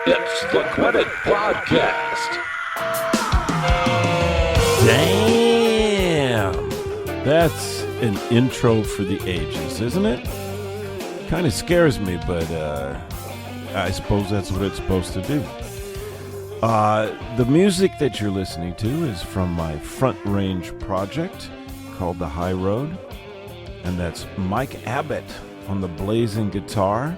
It's the QUIDDIT Podcast. Damn! That's an intro for the ages, isn't it? Kind of scares me, but I suppose that's what it's supposed to do. The music that you're listening to is from my Front Range project called The High Road, and that's Mike Abbott on the blazing guitar.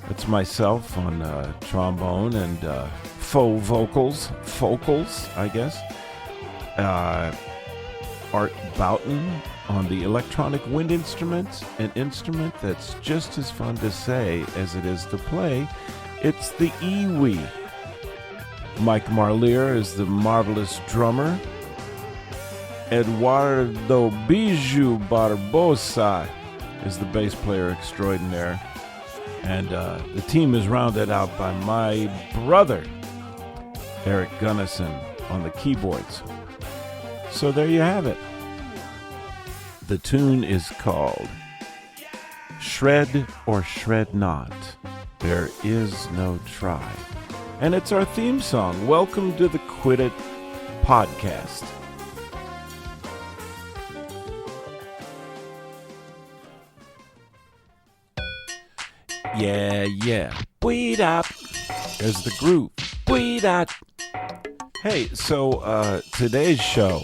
That's myself on trombone and faux vocals, I guess. Art Boughton on the electronic wind instrument, an instrument that's just as fun to say as it is to play. It's the EWI. Mike Marlier is the marvelous drummer. Eduardo Bijou Barbosa is the bass player extraordinaire. And the team is rounded out by my brother, Eric Gunnison, on the keyboards. So there you have it. The tune is called Shred or Shred Not. There is no try. And it's our theme song. Welcome to the QUIDDIT Podcast. Yeah. Quiddit. There's the groove. Quiddit. Hey, so today's show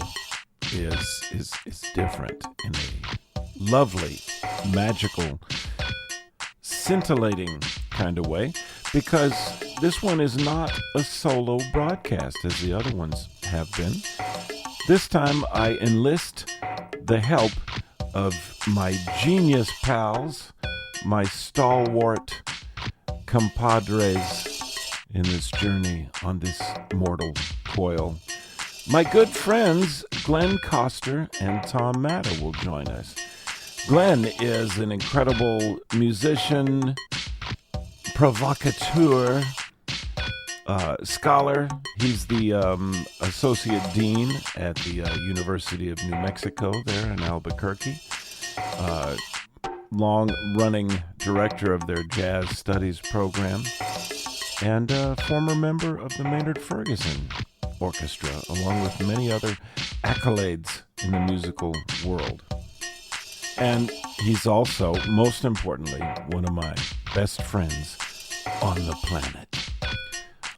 is different in a lovely, magical, scintillating kind of way, because this one is not a solo broadcast as the other ones have been. This time I enlist the help of my genius pals, my stalwart compadres in this journey on this mortal coil. My good friends Glenn Kostur and Tom Matta will join us. Glenn is an incredible musician, provocateur, scholar. He's the associate dean at the University of New Mexico there in Albuquerque. Long-running director of their jazz studies program, and a former member of the Maynard Ferguson Orchestra, along with many other accolades in the musical world. And he's also, most importantly, one of my best friends on the planet.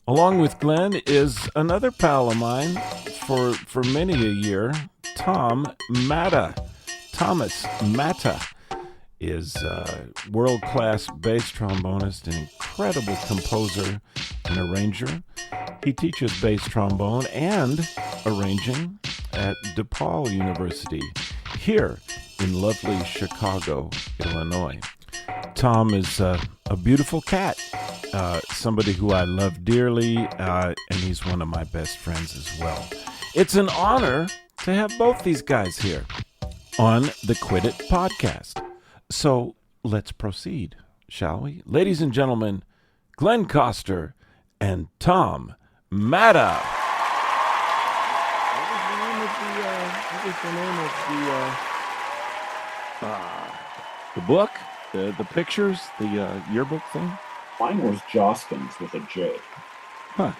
Along with Glenn is another pal of mine for many a year, Tom Matta. Thomas Matta is a world-class bass trombonist, an incredible composer and arranger. He teaches bass trombone and arranging at DePaul University here in lovely Chicago, Illinois. Tom is a beautiful cat, somebody who I love dearly, and he's one of my best friends as well. It's an honor to have both these guys here on the QUIDDIT Podcast. So let's proceed, shall we? Ladies and gentlemen, Glenn Kostur and Tom Matta. What was the name of the book, the pictures, the yearbook thing? Mine was Joskins with a J. Huh.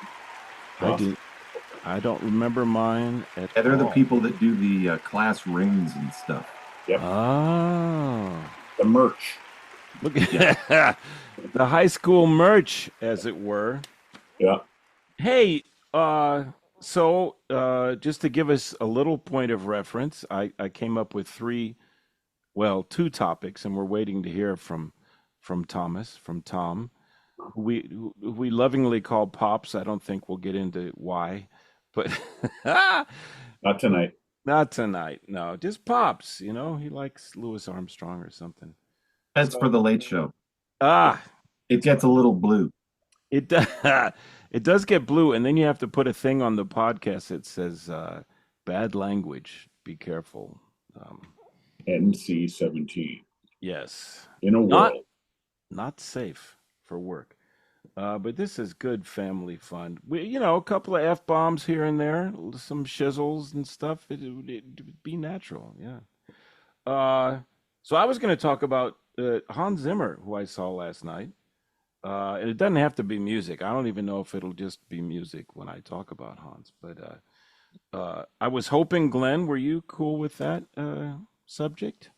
I don't remember mine at all. Yeah, they're the people that do the class rings and stuff. Yep. Oh. The merch. Look at the high school merch, as it were. Yeah. Hey, so just to give us a little point of reference, I came up with two topics, and we're waiting to hear from Tom, who we lovingly call Pops. I don't think we'll get into why, but Not tonight. Not tonight. No, just Pops. You know, he likes Louis Armstrong or something. That's for the late show. It gets a little blue. It does. It does get blue, and then you have to put a thing on the podcast that says bad language. Be careful. NC-17. Yes. In a world. Not safe for work. But this is good family fun. A couple of F-bombs here and there, some shizzles and stuff. It'd be natural, yeah. So I was going to talk about Hans Zimmer, who I saw last night. And it doesn't have to be music. I don't even know if it'll just be music when I talk about Hans. But I was hoping, Glenn, were you cool with that subject?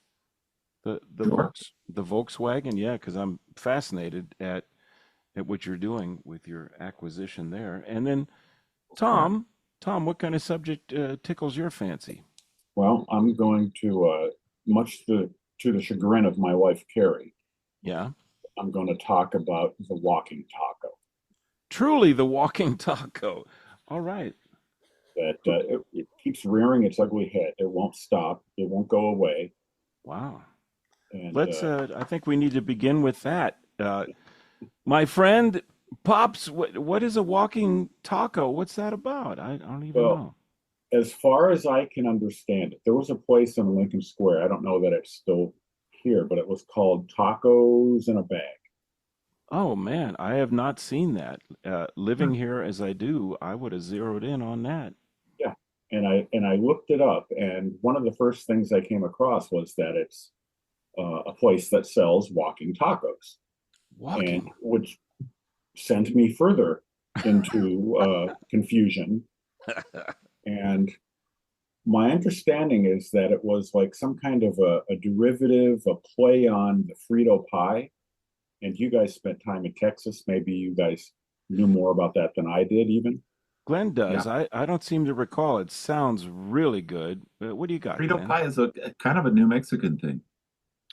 Sure. The Volkswagen, yeah, because I'm fascinated at what you're doing with your acquisition there. And then Tom, what kind of subject tickles your fancy? Well, I'm going to, much to the chagrin of my wife, Carrie, Yeah, I'm going to talk about the walking taco. truly the walking taco. All right. That it keeps rearing its ugly head. It won't stop. It won't go away. Wow. And Let's. I think we need to begin with that. My friend Pops, what is a walking taco? What's that about? I don't even well, know. as far as I can understand it, there was a place in Lincoln Square. I don't know that it's still here, but it was called Tacos in a Bag. Oh man, I have not seen that. Hmm. Living here as I do, I would have zeroed in on that. Yeah, and I looked it up, and one of the first things I came across was that it's a place that sells walking tacos, and Walking. which sent me further into confusion. And my understanding is that it was like some kind of a derivative, a play on the Frito pie. And you guys spent time in Texas. Maybe you guys knew more about that than I did, even. Glenn Yeah. does. I don't seem to recall. It sounds really good. What do you got, Frito Glenn? pie is a kind of a New Mexican thing.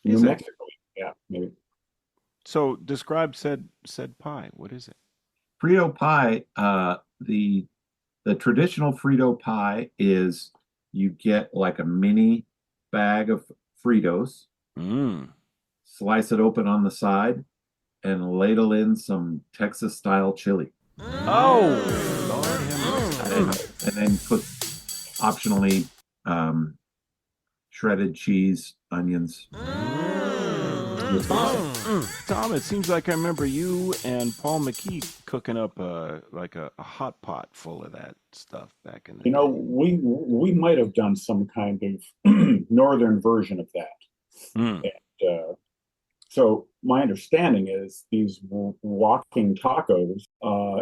New Is it? Mexico. Yeah, maybe. So describe said pie. What is it? Frito pie, the traditional Frito pie is you get like a mini bag of Fritos, Mm. slice it open on the side, and ladle in some Texas style chili, Oh, Lord have and mercy. then put optionally shredded cheese, onions. It's awesome. Tom, it seems like I remember you and Paul McKee cooking up like a hot pot full of that stuff back in the You know, day. we might have done some kind of northern version of that. Mm. And, so my understanding is these walking tacos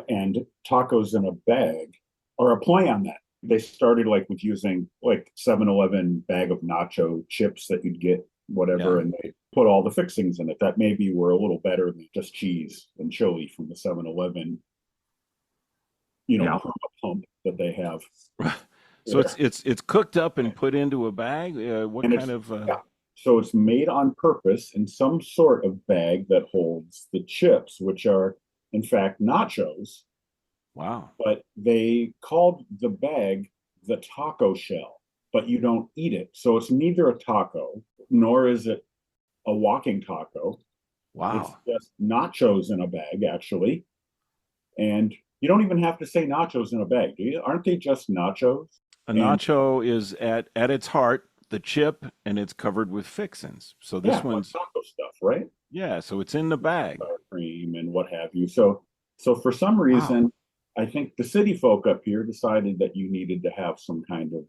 and tacos in a bag are a play on that. They started like with using like 7-Eleven bag of nacho chips that you'd get, whatever, Yeah. and they put all the fixings in it that maybe were a little better than just cheese and chili from the 7-Eleven, Yeah. pump that they have So there. it's cooked up and put into a bag. What And kind it's, of yeah, so it's made on purpose in some sort of bag that holds the chips, which are in fact nachos, wow. but they called the bag the taco shell, but you don't eat it. So it's neither a taco nor is it a walking taco. It's Wow. just nachos in a bag, actually. And you don't even have to say nachos in a bag, do you? Aren't they just nachos? A And nacho is at its heart the chip and it's covered with fixins. So this yeah, like one's taco stuff, right? yeah, so it's in the bag. Sour cream and what have you. So for some Wow. reason, I think the city folk up here decided that you needed to have some kind of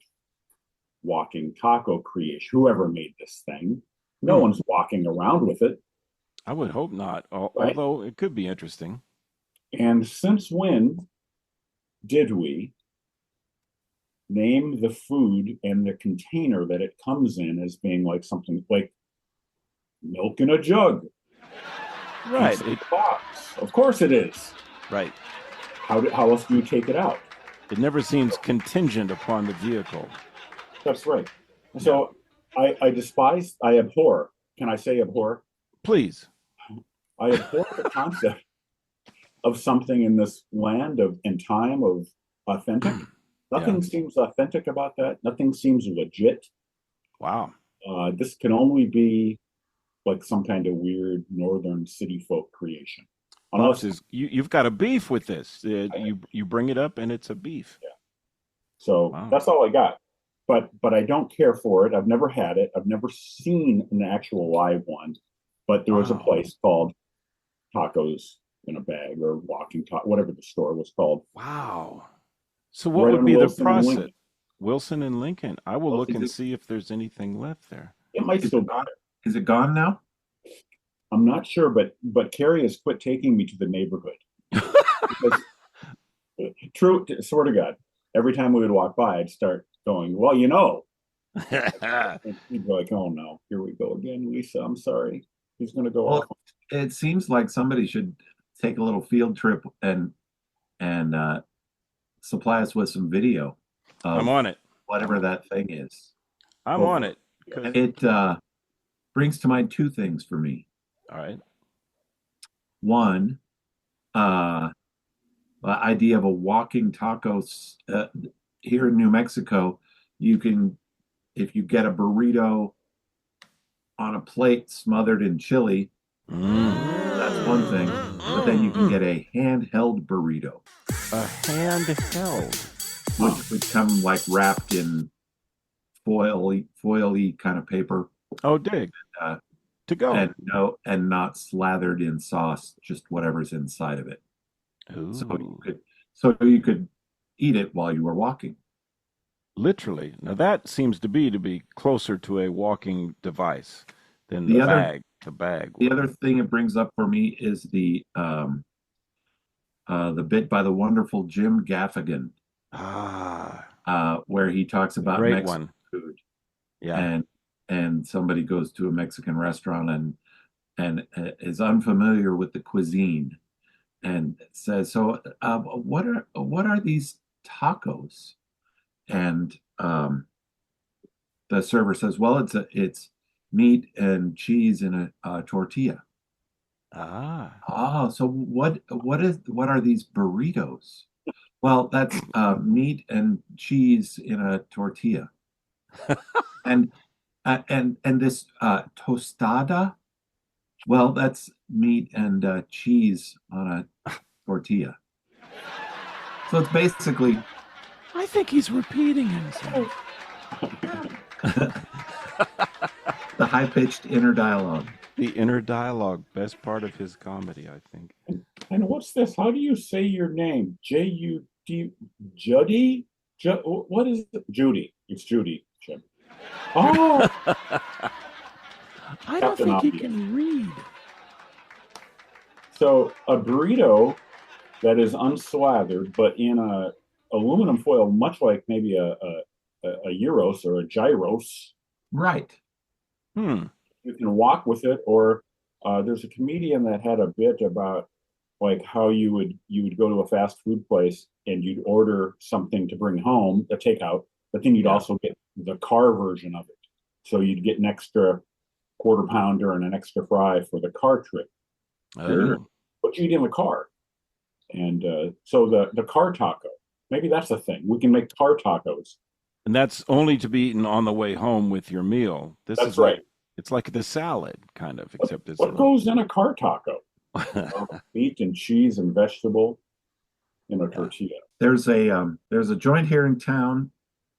walking taco creation. Whoever made this thing, no Hmm. one's walking around with it, I would hope not. right? Although it could be interesting. And since when did we name the food and the container that it comes in as being like something like milk in a jug, Right. pizza in a box? Of course it is. Right. How else do you take it out? It never seems contingent upon the vehicle. That's right. Yeah. So I despise, I abhor. Can I say abhor? Please. I abhor the concept of something in this land of in time of authentic. Yeah. Nothing seems authentic about that. Nothing seems legit. Wow. This can only be like some kind of weird northern city folk creation, Pops unless is you've got a beef with this. You bring it up and it's a beef. yeah. So Wow. that's all I got. But I don't care for it. I've never had it. I've never seen an actual live one. But there was a Wow. place called Tacos in a Bag or Walking Taco, whatever the store was called, Wow. So what right would on be the Wilson and process? Lincoln. Wilson and Lincoln. I will Well, look and see if there's anything left there. it might Is still it be gone? there. Is it gone now? I'm not sure, but Carrie has quit taking me to the neighborhood. Because, true, swear to God, every time we would walk by, I'd start going, well, you know. And he'd be like, oh no, here we go again, Lisa. I'm sorry. He's going to go Well, off. it seems like somebody should take a little field trip and supply us with some video I'm of on it. whatever that thing is. I'm Oh, on it. 'Cause- It brings to mind two things for me. all right. One, the idea of a walking tacos. Here in New Mexico, you can, if you get a burrito on a plate smothered in chili, that's one thing. But then you can get a handheld burrito, A handheld. which would come like wrapped in foily kind of paper, Oh, dig. Uh, To go. and not slathered in sauce, just whatever's inside of it. Ooh. So you could eat it while you were walking. Literally. Now that seems to be closer to a walking device than The the other- bag. The bag. The other thing it brings up for me is the bit by the wonderful Jim Gaffigan, where he talks about Great Mexican one. food, Yeah. and somebody goes to a Mexican restaurant and is unfamiliar with the cuisine, and says, "So, what are these tacos?" And the server says, "Well, it's meat and cheese in a tortilla." Oh, so what are these burritos? Well, that's meat and cheese in a tortilla. and this tostada, well, that's meat and cheese on a tortilla. So it's basically, I think he's repeating himself. the high-pitched inner dialogue. The inner dialogue, best part of his comedy, I think. And what's this? How do you say your name? J-U-D, Judy? What is it? Judy. It's Judy, Jim. Oh, I don't Captain think he Obvious. can read. so a burrito that is unslathered, but in a aluminum foil, much like maybe a gyros or a gyros. Right. You can walk with it, or there's a comedian that had a bit about like how you would go to a fast food place and you'd order something to bring home, a takeout, but then you'd also get the car version of it. So you'd get an extra quarter pounder and an extra fry for the car trip. Oh. But you eat in the car. And so the car taco, maybe that's a thing. We can make car tacos. And that's only to be eaten on the way home with your meal. This That's is right. It's like the salad, kind of, except it's What goes in a car taco? Meat and cheese and vegetable in a tortilla. There's a joint here in town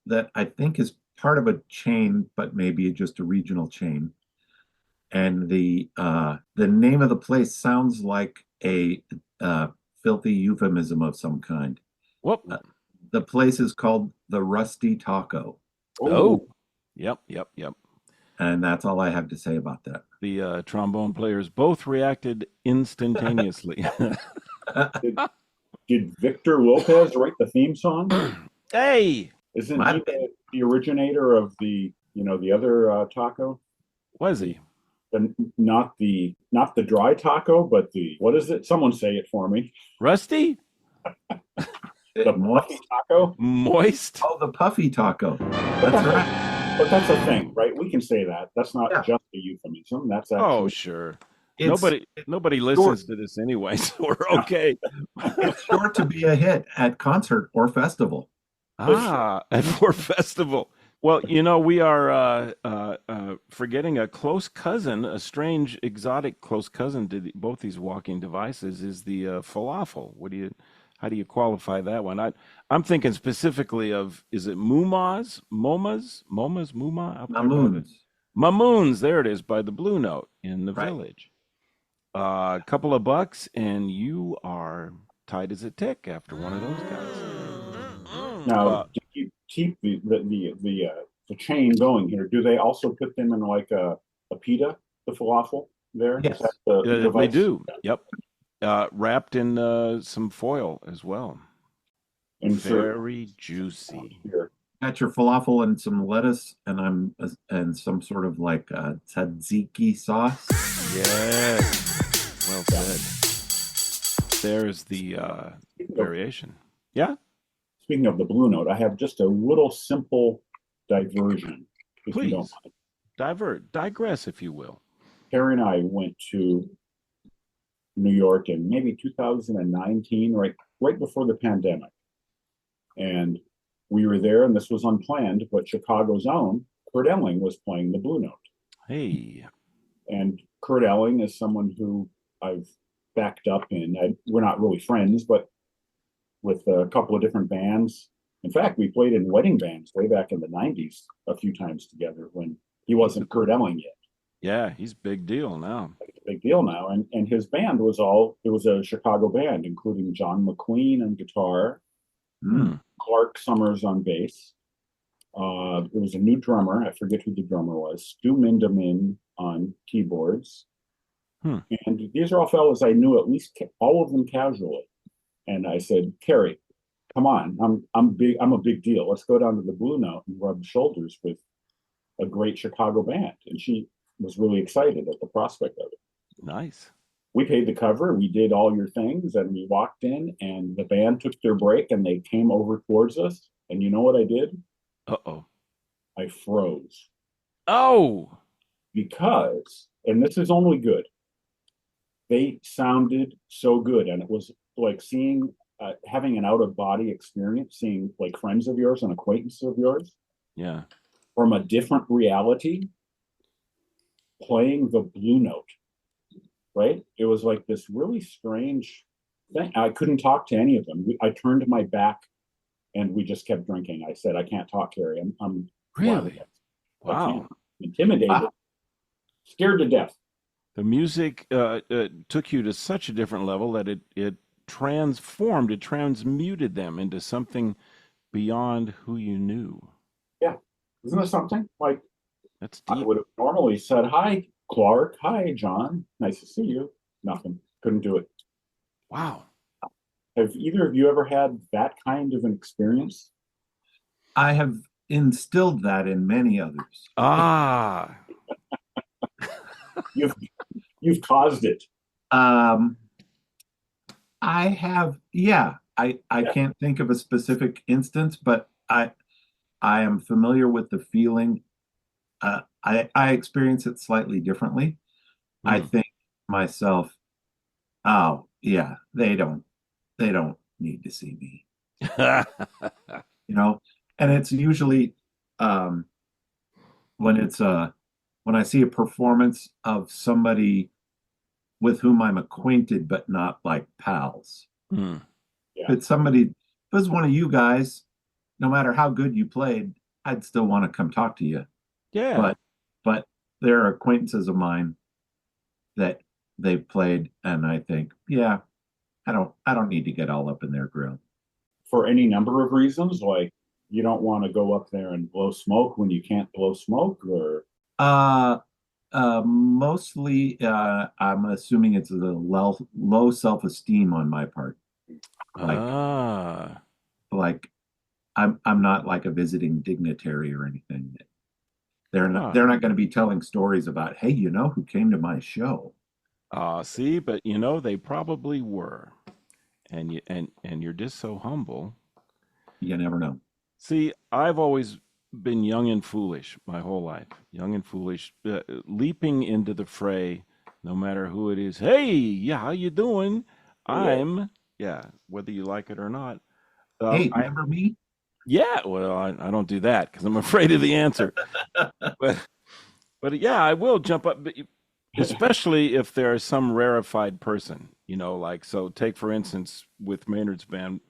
that I think is part of a chain, but maybe just a regional chain. And the name of the place sounds like a filthy euphemism of some kind. Whoop. The place is called the Rusty Taco, Oh. Yep. and that's all I have to say about that. The trombone players both reacted instantaneously. Did Victor Lopez write the theme song? Hey, Isn't he the originator of the other taco? was he? Not the dry taco, but the, what is it? Someone say it for me. Rusty? The puffy taco. Moist? Oh, the puffy taco. That's right. But that's a thing, right? We can say that. That's not Yeah. just a euphemism. That's actually, Oh, sure. It's Nobody listens to this anyway, so we're okay. it's sure to be a hit at concert or festival. At for festival. Well, we are forgetting a close cousin, a strange, exotic close cousin to both these walking devices is the falafel. How do you qualify that one? I'm thinking specifically of, is it Muma? Mamoons. Mamoons, there it is, by the Blue Note in the Right. village. A couple of bucks, and you are tight as a tick after one of those guys. now to keep the chain going here. Do they also put them in like a pita, the falafel? there? Is that Yes. the They device? do. Yep. Wrapped in some foil as well. Insert Very juicy. here. Got your falafel and some lettuce, and some sort of like tzatziki sauce. Yes. Well said. There's the Speaking of, variation. Yeah, speaking of the Blue Note, I have just a little simple diversion, if you don't please mind. digress, if you will. Carrie and I went to New York in maybe 2019, right before the pandemic. And we were there, and this was unplanned, but Chicago's own Kurt Elling was playing the Blue Note. Hey. And Kurt Elling is someone who I've backed up in. We're not really friends, but with a couple of different bands. In fact, we played in wedding bands way back in the 90s a few times together when he wasn't Kurt Elling yet. Yeah, he's big deal now. It's a big deal now. And his band was a Chicago band, including John McQueen on guitar, Clark Summers on bass. There was a new drummer. I forget who the drummer was. Stu Mindemin on keyboards. And these are all fellows I knew, at least all of them casually. And I said, Carrie, come on, I'm a big deal. Let's go down to the Blue Note and rub shoulders with a great Chicago band. And she was really excited at the prospect of it. Nice. We paid the cover, we did all your things, and we walked in, and the band took their break, and they came over towards us. And you know what I did? Uh-oh. I froze. Oh! Because, and this is only good, they sounded so good. And it was like having an out-of-body experience, seeing like friends of yours and acquaintances of yours. Yeah. From a different reality, playing the Blue Note, right? It was like this really strange thing. I couldn't talk to any of them. I turned my back and we just kept drinking. I said, I can't talk, Carrie. I'm Really? I Wow. can't. Intimidated, scared to death. The music took you to such a different level that it transmuted them into something beyond who you knew. Yeah. Isn't that something? Like, That's I deep. would have normally said, hi, Clark. Hi, John. Nice to see you. Nothing. Couldn't do it. Wow. Have either of you ever had that kind of an experience? I have instilled that in many others. Ah. You've caused it. I have, yeah. I can't think of a specific instance, but I am familiar with the feeling. I experience it slightly differently. I think myself, oh yeah, they don't need to see me. And it's usually when I see a performance of somebody with whom I'm acquainted but not like pals. Yeah. If it's one of you guys, no matter how good you played, I'd still want to come talk to you. Yeah. But there are acquaintances of mine that they've played, and I think, yeah, I don't need to get all up in their grill. For any number of reasons, like you don't want to go up there and blow smoke when you can't blow smoke, or mostly I'm assuming it's a low self-esteem on my part. Like I'm not like a visiting dignitary or anything. They're not going to be telling stories about, hey, who came to my show. See, but they probably were. And you're just so humble. You never know. See, I've always been young and foolish my whole life. Young and foolish, leaping into the fray, no matter who it is. Hey, yeah, how you doing? Whether you like it or not. Hey, remember me? Yeah, well, I don't do that because I'm afraid of the answer. but yeah, I will jump up, especially if there is some rarefied person, so take, for instance, with Maynard's band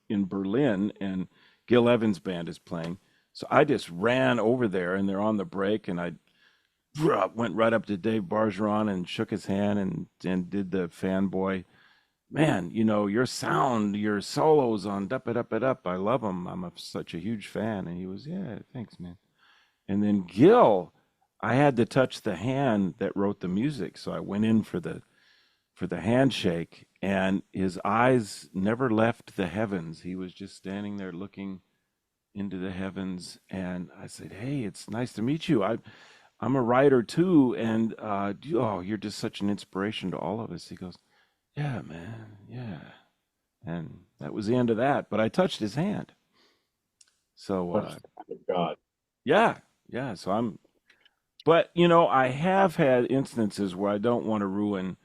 in Berlin, and Gil Evans' band is playing. So I just ran over there, and they're on the break, and I went right up to Dave Bargeron and shook his hand and did the fanboy. Man, your sound, your solos on Dup It Up It Up, I love them. I'm such a huge fan. And he was, yeah, thanks, man. And then Gil, I had to touch the hand that wrote the music, so I went in for the handshake, and his eyes never left the heavens. He was just standing there looking into the heavens, and I said, "Hey, it's nice to meet you. I'm a writer too, and you're just such an inspiration to all of us." He goes, "Yeah, man, yeah." And that was the end of that. But I touched his hand. So Touch the hand of God. yeah, yeah. But I have had instances where I don't want to ruin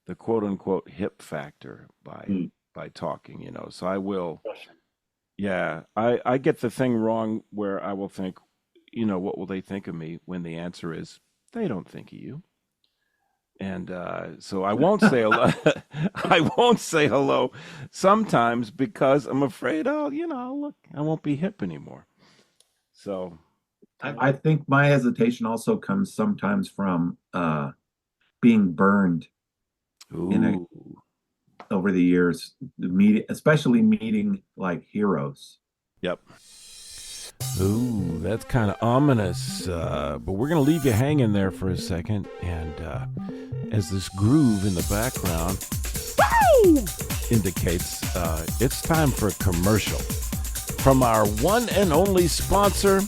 the quote unquote hip factor Hmm. by talking. So I will. Yeah, I get the thing wrong where I will think, what will they think of me, when the answer is they don't think of you. And so I won't say hello. I won't say hello sometimes because I'm afraid, look, I won't be hip anymore. So I think my hesitation also comes sometimes from being burned ooh, over the years, especially meeting like heroes. yep. Ooh, that's kind of ominous. But we're gonna leave you hanging there for a second, and as this groove in the background indicates, it's time for a commercial from our one and only sponsor,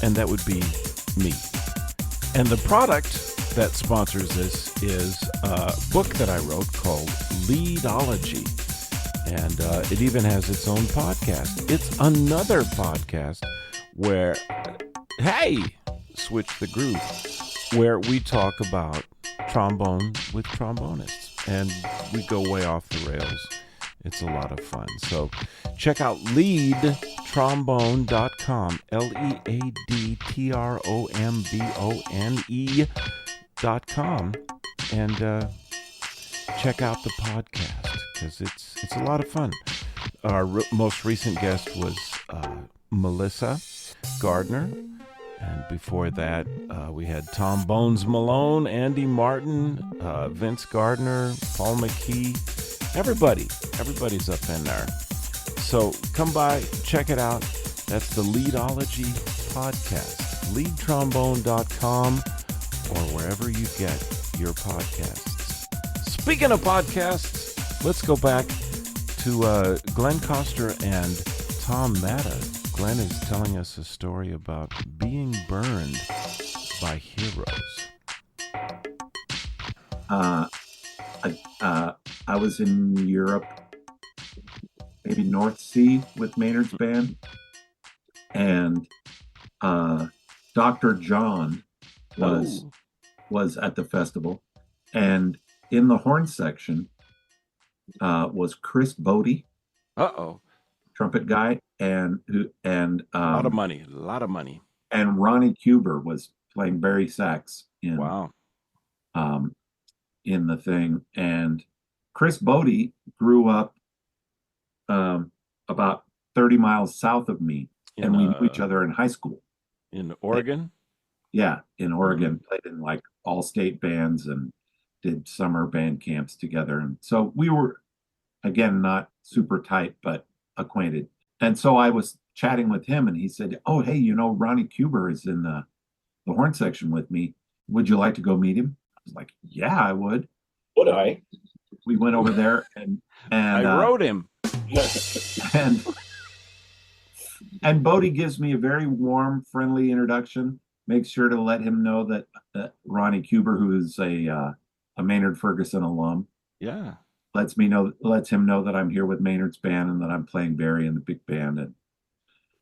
and that would be me. And the product that sponsors this is a book that I wrote called Leadology. And it even has its own podcast. It's another podcast where, hey, switch the groove, where we talk about trombone with trombonists. And we go way off the rails. It's a lot of fun. So check out leadtrombone.com, leadtrombone.com, and check out the podcast because it's a lot of fun. Our most recent guest was Melissa Gardner, and before that we had Tom Bones Malone, Andy Martin, Vince Gardner, Paul McKee. Everybody's up in there. So come by, check it out. That's the Leadology podcast. Leadtrombone.com or wherever you get your podcasts. Speaking of podcasts, let's go back to Glenn Kostur and Tom Matta. Glenn is telling us a story about being burned by heroes. I was in Europe, maybe North Sea with Maynard's band, and Dr. John was at the festival, and in the horn section was Chris Bodie, trumpet guy, and a lot of money. And Ronnie Cuber was playing Barry sax in in the thing, and Chris Bodie grew up about 30 miles south of me, and we knew each other in high school. In Oregon? Yeah, in Oregon. Played in like all-state bands and did summer band camps together. And so we were, again, not super tight, but acquainted. And so I was chatting with him, and he said, "Oh, hey, Ronnie Cuber is in the horn section with me. Would you like to go meet him?" I was like, "Yeah, I would." Would I? We went over there, and I wrote him. and Bodie gives me a very warm, friendly introduction. Makes sure to let him know that Ronnie Cuber, who is a Maynard Ferguson alum, lets him know that I'm here with Maynard's band and that I'm playing Barry in the big band.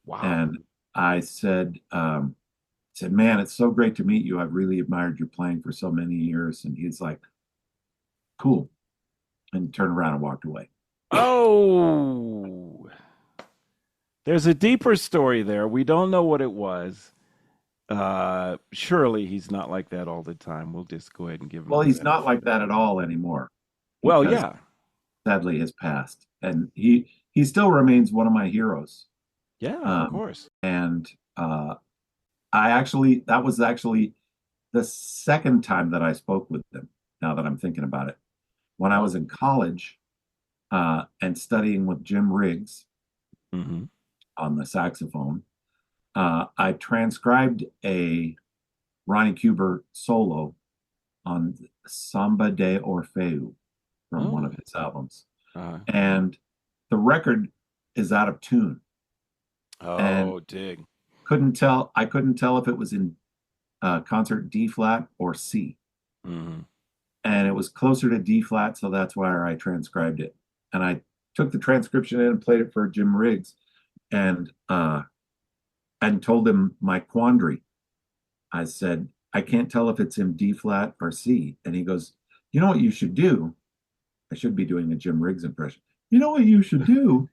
And I said, "Man, it's so great to meet you. I've really admired your playing for so many years." And he's like, "Cool," and turned around and walked away. Oh, there's a deeper story there. We don't know what it was. Surely he's not like that all the time. We'll just go ahead and give him. Well, he's not like that at all anymore. Well, yeah. Sadly, has passed, and he still remains one of my heroes. Yeah, of course. And that was actually the second time that I spoke with him. Now that I'm thinking about it, when I was in college and studying with Jim Riggs on the saxophone, I transcribed a Ronnie Cuber solo on Samba de Orfeu from one of his albums. And the record is out of tune. And dig. I couldn't tell if it was in concert D flat or C. Mm-hmm. And it was closer to D flat, so that's why I transcribed it. And I took the transcription in and played it for Jim Riggs, and told him my quandary. I said, I can't tell if it's in D flat or C. And he goes, you know what you should do? I should be doing a Jim Riggs impression. You know what you should do?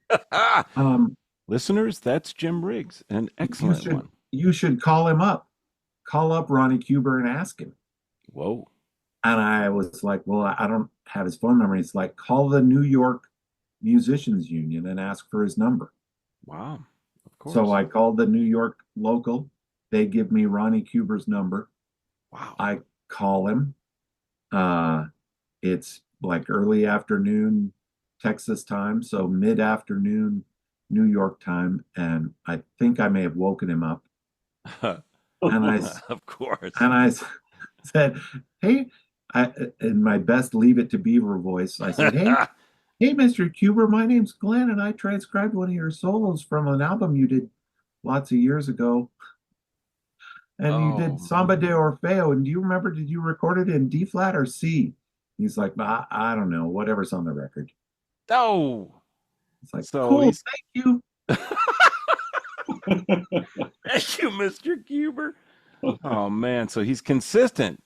Listeners, that's Jim Riggs, an excellent one. You should call him up. Call up Ronnie Cuber and ask him. Whoa. And I was like, well, I don't have his phone number. He's like, call the New York Musicians Union and ask for his number. Wow. Of course. So I called the New York local. They give me Ronnie Cuber's number. Wow. I call him. It's like early afternoon Texas time, so mid-afternoon New York time, and I think I may have woken him up. And of course. And I said, hey, in my best Leave It to Beaver voice, I said, hey, Mr. Cuber, my name's Glenn, and I transcribed one of your solos from an album you did lots of years ago. And you did Samba de Orfeo, and do you remember, did you record it in D flat or C? He's like, I don't know, whatever's on the record. Oh. It's like, so cool, thank you. Thank you, Mr. Cuber. Oh, man, so he's consistent.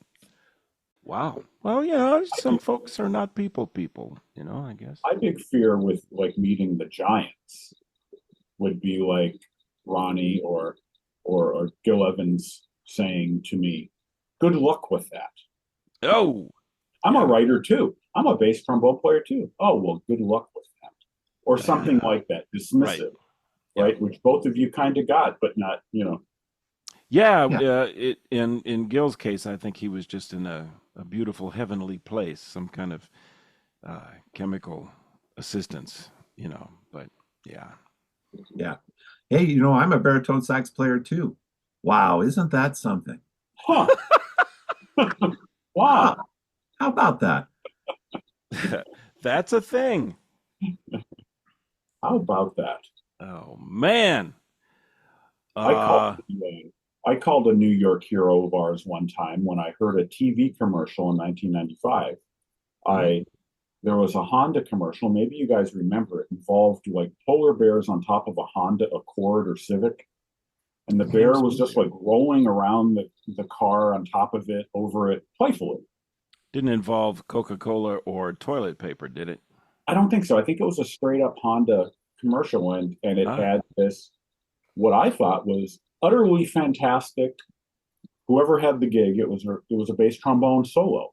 Wow. Well, some folks are not people, I guess. My big fear with like meeting the Giants would be like Ronnie or Gil Evans saying to me, good luck with that. Oh. I'm a writer too. I'm a bass trombone player too. Oh, well, good luck with that. Or something like that, dismissive, right? Which both of you kind of got, but not, Yeah. In Gil's case, I think he was just in a beautiful heavenly place, some kind of chemical assistance, but yeah. Yeah. Hey, I'm a baritone sax player too. Wow, isn't that something? Huh. Wow. How about that? That's a thing. How about that? Oh, man. I called a New York hero of ours one time when I heard a TV commercial in 1995. There was a Honda commercial, maybe you guys remember it, involved like polar bears on top of a Honda Accord or Civic. And the bear was just like rolling around the car on top of it, over it, playfully. Didn't involve Coca-Cola or toilet paper, did it? I don't think so. I think it was a straight up Honda commercial, and it had this, what I thought was utterly fantastic. Whoever had the gig, it was a bass trombone solo.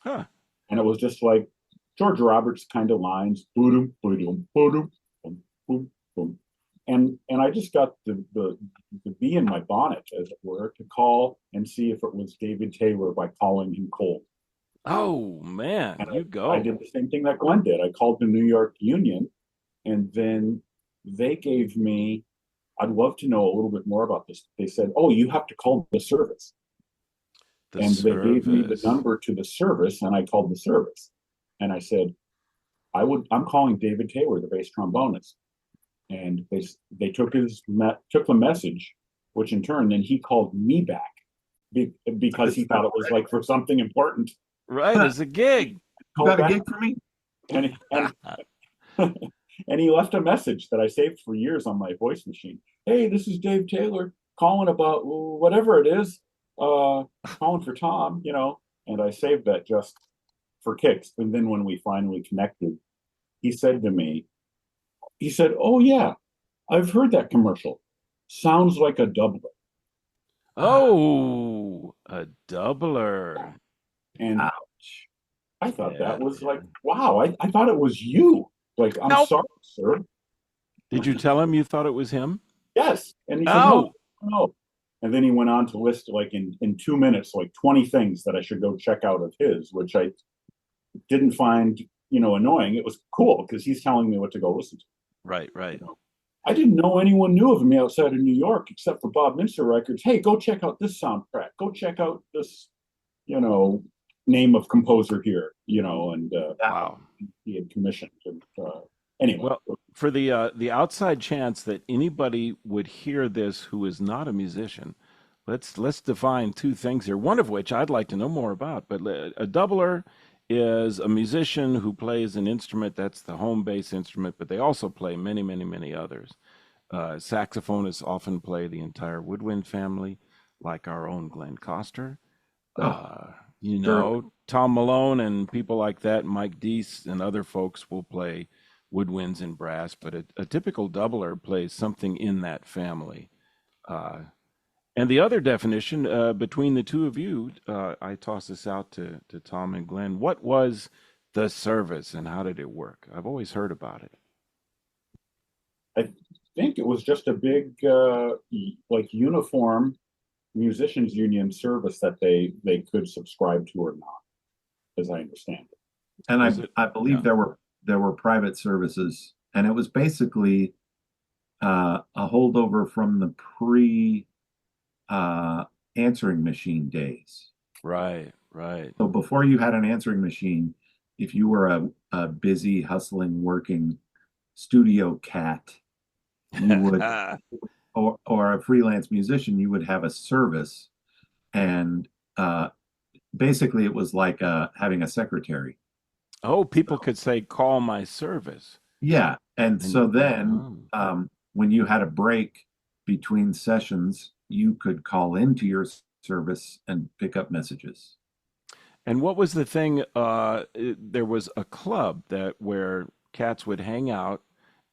Huh. And it was just like George Roberts kind of lines, boom, boom, boom, boom, boom, boom. And I just got the bee in my bonnet, as it were, to call and see if it was David Taylor by calling him cold. Oh, man, I did the same thing that Glenn did. I called the New York Union, and then they gave me, I'd love to know a little bit more about this. They said, oh, you have to call the service. They gave me the number to the service, and I called the service. And I said, I'm calling David Taylor, the bass trombonist. And they took the message, which in turn, then he called me back because he thought it was like for something important. Right, it's a gig. You got a gig for me? And he left a message that I saved for years on my voice machine. Hey, this is Dave Taylor calling about whatever it is, calling for Tom, and I saved that just for kicks. And then when we finally connected, he said to me, oh yeah, I've heard that commercial. Sounds like a doubler. Oh, a doubler. And ouch. I thought that was like, wow, I thought it was you. Like, I'm sorry, sir. Did you tell him you thought it was him? Yes. And he said, no. And then he went on to list, like, in 2 minutes, like 20 things that I should go check out of his, which I didn't find, annoying. It was cool because he's telling me what to go listen to. Right. I didn't know anyone knew of me outside of New York except for Bob Minster Records. Hey, go check out this soundtrack. Go check out this, you know, name of composer here, you know, and Wow. he had commissioned. And anyway, Well, for the outside chance that anybody would hear this who is not a musician, let's define two things here. One of which I'd like to know more about. But a doubler is a musician who plays an instrument that's the home base instrument, but they also play many, many, many others. Saxophonists often play the entire woodwind family, like our own Glenn Kostur. Uh, you know, Tom Malone and people like that, Mike Deese and other folks will play woodwinds and brass, but a typical doubler plays something in that family. Uh, and the other definition between the two of you, I toss this out to Tom and Glenn. What was the service and how did it work? I've always heard about it. I think it was just a big, like uniform musicians union service that they could subscribe to or not, as I understand it. And I believe there were private services, and it was basically a holdover from the pre answering machine days. Right, right. So before you had an answering machine, if you were a busy, hustling, working studio cat, you would or a freelance musician, you would have a service, and basically it was like having a secretary. Oh, people could say, call my service. Yeah, and so then Oh. when you had a break between sessions, you could call into your service and pick up messages. And what was the thing? There was a club where cats would hang out,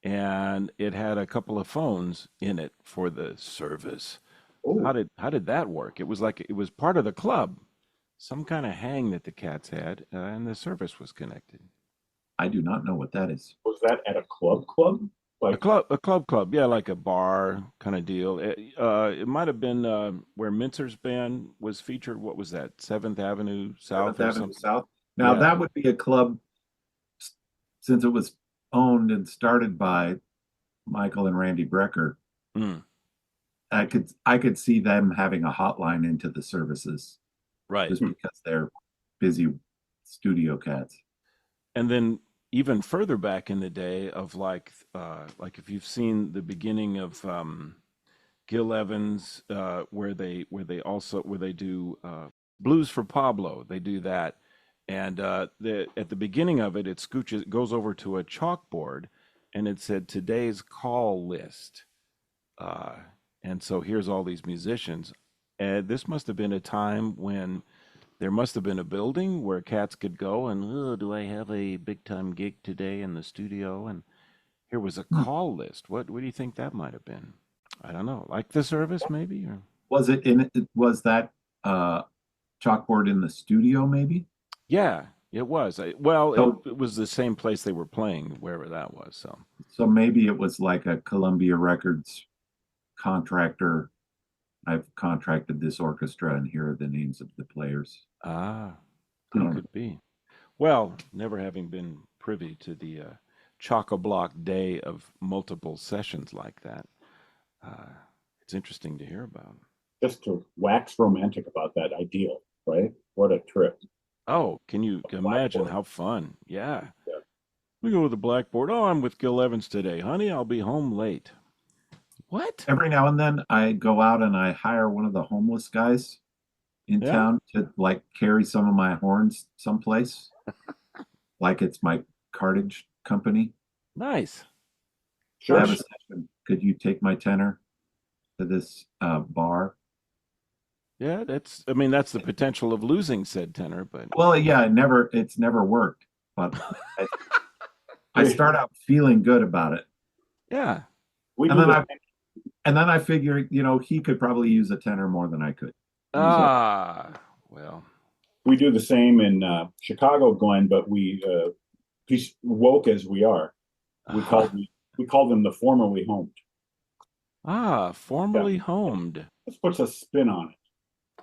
and it had a couple of phones in it for the service. Oh, How did that work? It was like it was part of the club, some kind of hang that the cats had, and the service was connected. I do not know what that is. was that at a club? Like, Club, yeah, like a bar kind of deal. It might have been where Mintzer's band was featured. What was that? Seventh Avenue South Seventh or Avenue something? South. Now Yeah. that would be a club, since it was owned and started by Michael and Randy Brecker. Mm, I could see them having a hotline into the services right. just because they're busy studio cats. And then even further back in the day of like if you've seen the beginning of Gil Evans where they do Blues for Pablo, they do that, and at the beginning of it, it goes over to a chalkboard, and it said today's call list, uh, and so here's all these musicians, and this must have been a time when there must have been a building where cats could go and, oh, do I have a big time gig today in the studio? And here was a call list. What do you think that might have been? I don't know. Like the service, maybe? Or Was that chalkboard in the studio, maybe? yeah, it was. Well, So it was the same place they were playing, wherever that was. So so maybe it was like a Columbia Records contractor. I've contracted this orchestra, and here are the names of the players. ah, I it don't know. could be. Well, never having been privy to the chock-a-block day of multiple sessions like that, uh, it's interesting to hear about. just to wax romantic about that ideal, right? What a trip. Oh, can you A imagine blackboard. how fun? Yeah. Yeah. We go to the blackboard. Oh, I'm with Gil Evans today. Honey, I'll be home late. What? Every now and then, I go out and I hire one of the homeless guys in Yeah? town to like carry some of my horns someplace, like it's my cartage company. Nice. I Sure. have a session. Could you take my tenor to this bar? Yeah, I mean, that's the potential of losing said tenor, but Well, yeah, it's never worked, but I, I start out feeling good about it, yeah. We and do then the I figure, he could probably use a tenor more than I could use a. Ah, well, we do the same in Chicago, Glenn, but woke as we are, we call them the formerly homed. Yeah, formerly homed. this puts a spin on it,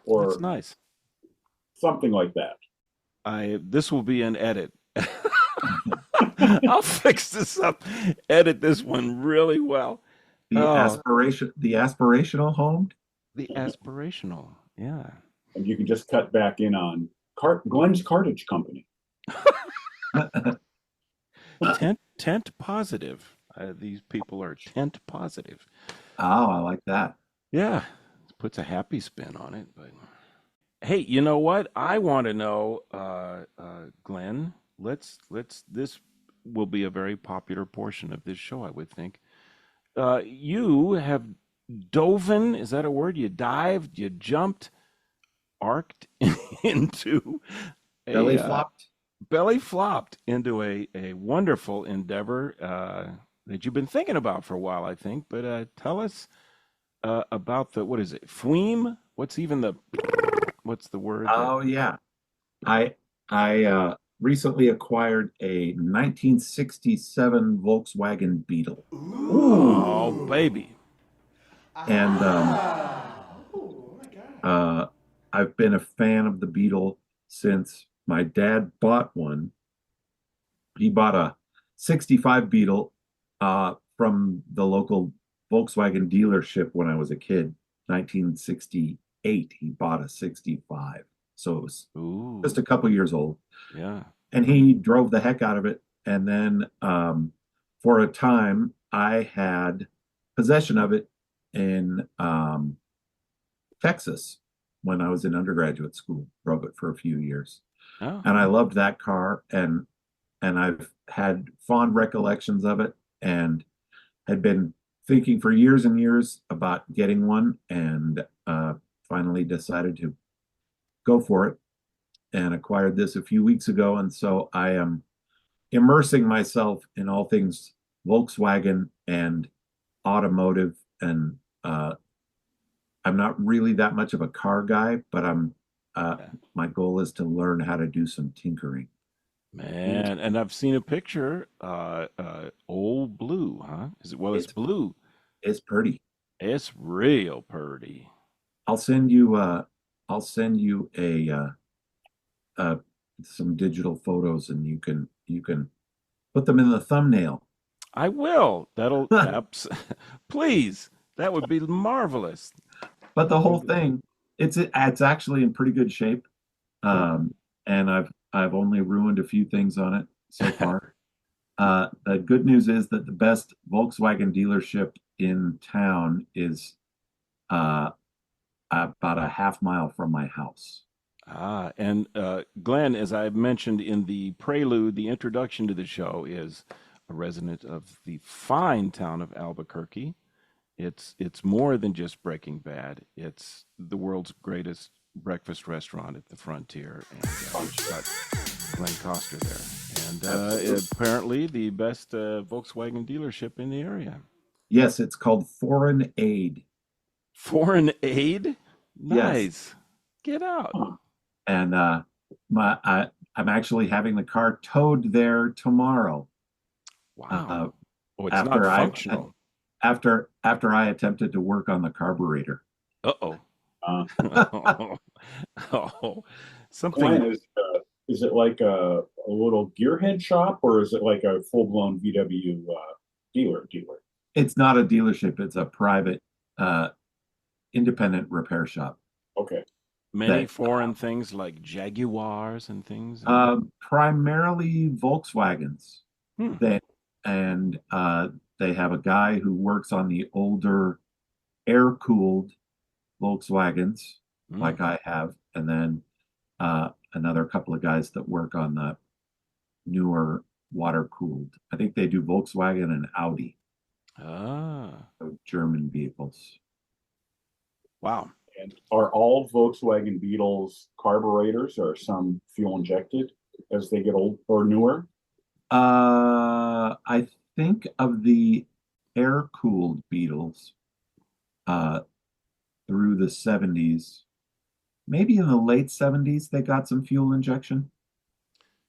or That's nice. something like that. This will be an edit. I'll fix this up, edit this one really well. Oh, the aspirational home. the aspirational. Yeah. And you can just cut back in on Glenn's Cartage Company. Tent positive. These people are tent positive. Oh, I like that. Yeah, puts a happy spin on it. But hey, you know what? I want to know, Glenn. Let's. This will be a very popular portion of this show, I would think. You have doven. Is that a word? You dived. You jumped. Arced into Belly a flopped. belly flopped into a wonderful endeavor that you've been thinking about for a while, I think. But tell us about what is it? Fleam? What's the word? Oh yeah. I recently acquired a 1967 Volkswagen Beetle. Oh, baby. And I've been a fan of the Beetle since my dad bought one. He bought a 65 Beetle from the local Volkswagen dealership when I was a kid. 1968, he bought a 65. So it was Ooh, just a couple years old. yeah. And he drove the heck out of it. And then for a time, I had possession of it in Texas when I was in undergraduate school. Drove it for a few years, Oh, and I loved that car. And I've had fond recollections of it, and had been thinking for years and years about getting one, and finally decided to go for it, and acquired this a few weeks ago. And so I am immersing myself in all things Volkswagen and automotive. And I'm not really that much of a car guy, but yeah. my goal is to learn how to do some tinkering. Man, and I've seen a picture. Old blue, huh? Is it? Well, it's It's blue. it's pretty. It's real pretty. I'll send you a uh, some digital photos, and you can put them in the thumbnail. I will. Please. That would be marvelous. But the whole thing, it's actually in pretty good shape. And I've only ruined a few things on it so far. The good news is that the best Volkswagen dealership in town is about a half mile from my house. And Glenn, as I mentioned in the prelude, the introduction to the show is a resident of the fine town of Albuquerque. It's more than just Breaking Bad. It's the world's greatest breakfast restaurant at the frontier, and it's got Glenn Kostur there, and apparently the best Volkswagen dealership in the area. Yes, it's called Foreign Aid. Foreign Aid, Yes, nice. Get out. and I'm actually having the car towed there tomorrow. Wow. Oh, it's not After I functional. after I attempted to work on the carburetor. Uh-oh. Uh, Oh, Glenn, something. is it like a little gearhead shop, or is it like a full-blown VW dealer? It's not a dealership; it's a private, independent repair shop. Okay. Many That foreign things like Jaguars and things. primarily Volkswagens. Hmm. They and they have a guy who works on the older air-cooled Volkswagens, Hmm. like I have, and then another couple of guys that work on the newer water-cooled. I think they do Volkswagen and Audi, Ah, so German vehicles. wow. And are all Volkswagen Beetles carburetors, or some fuel injected as they get old or newer? I think of the air-cooled Beetles uh, through the 70s. Maybe in the late 70s, they got some fuel injection.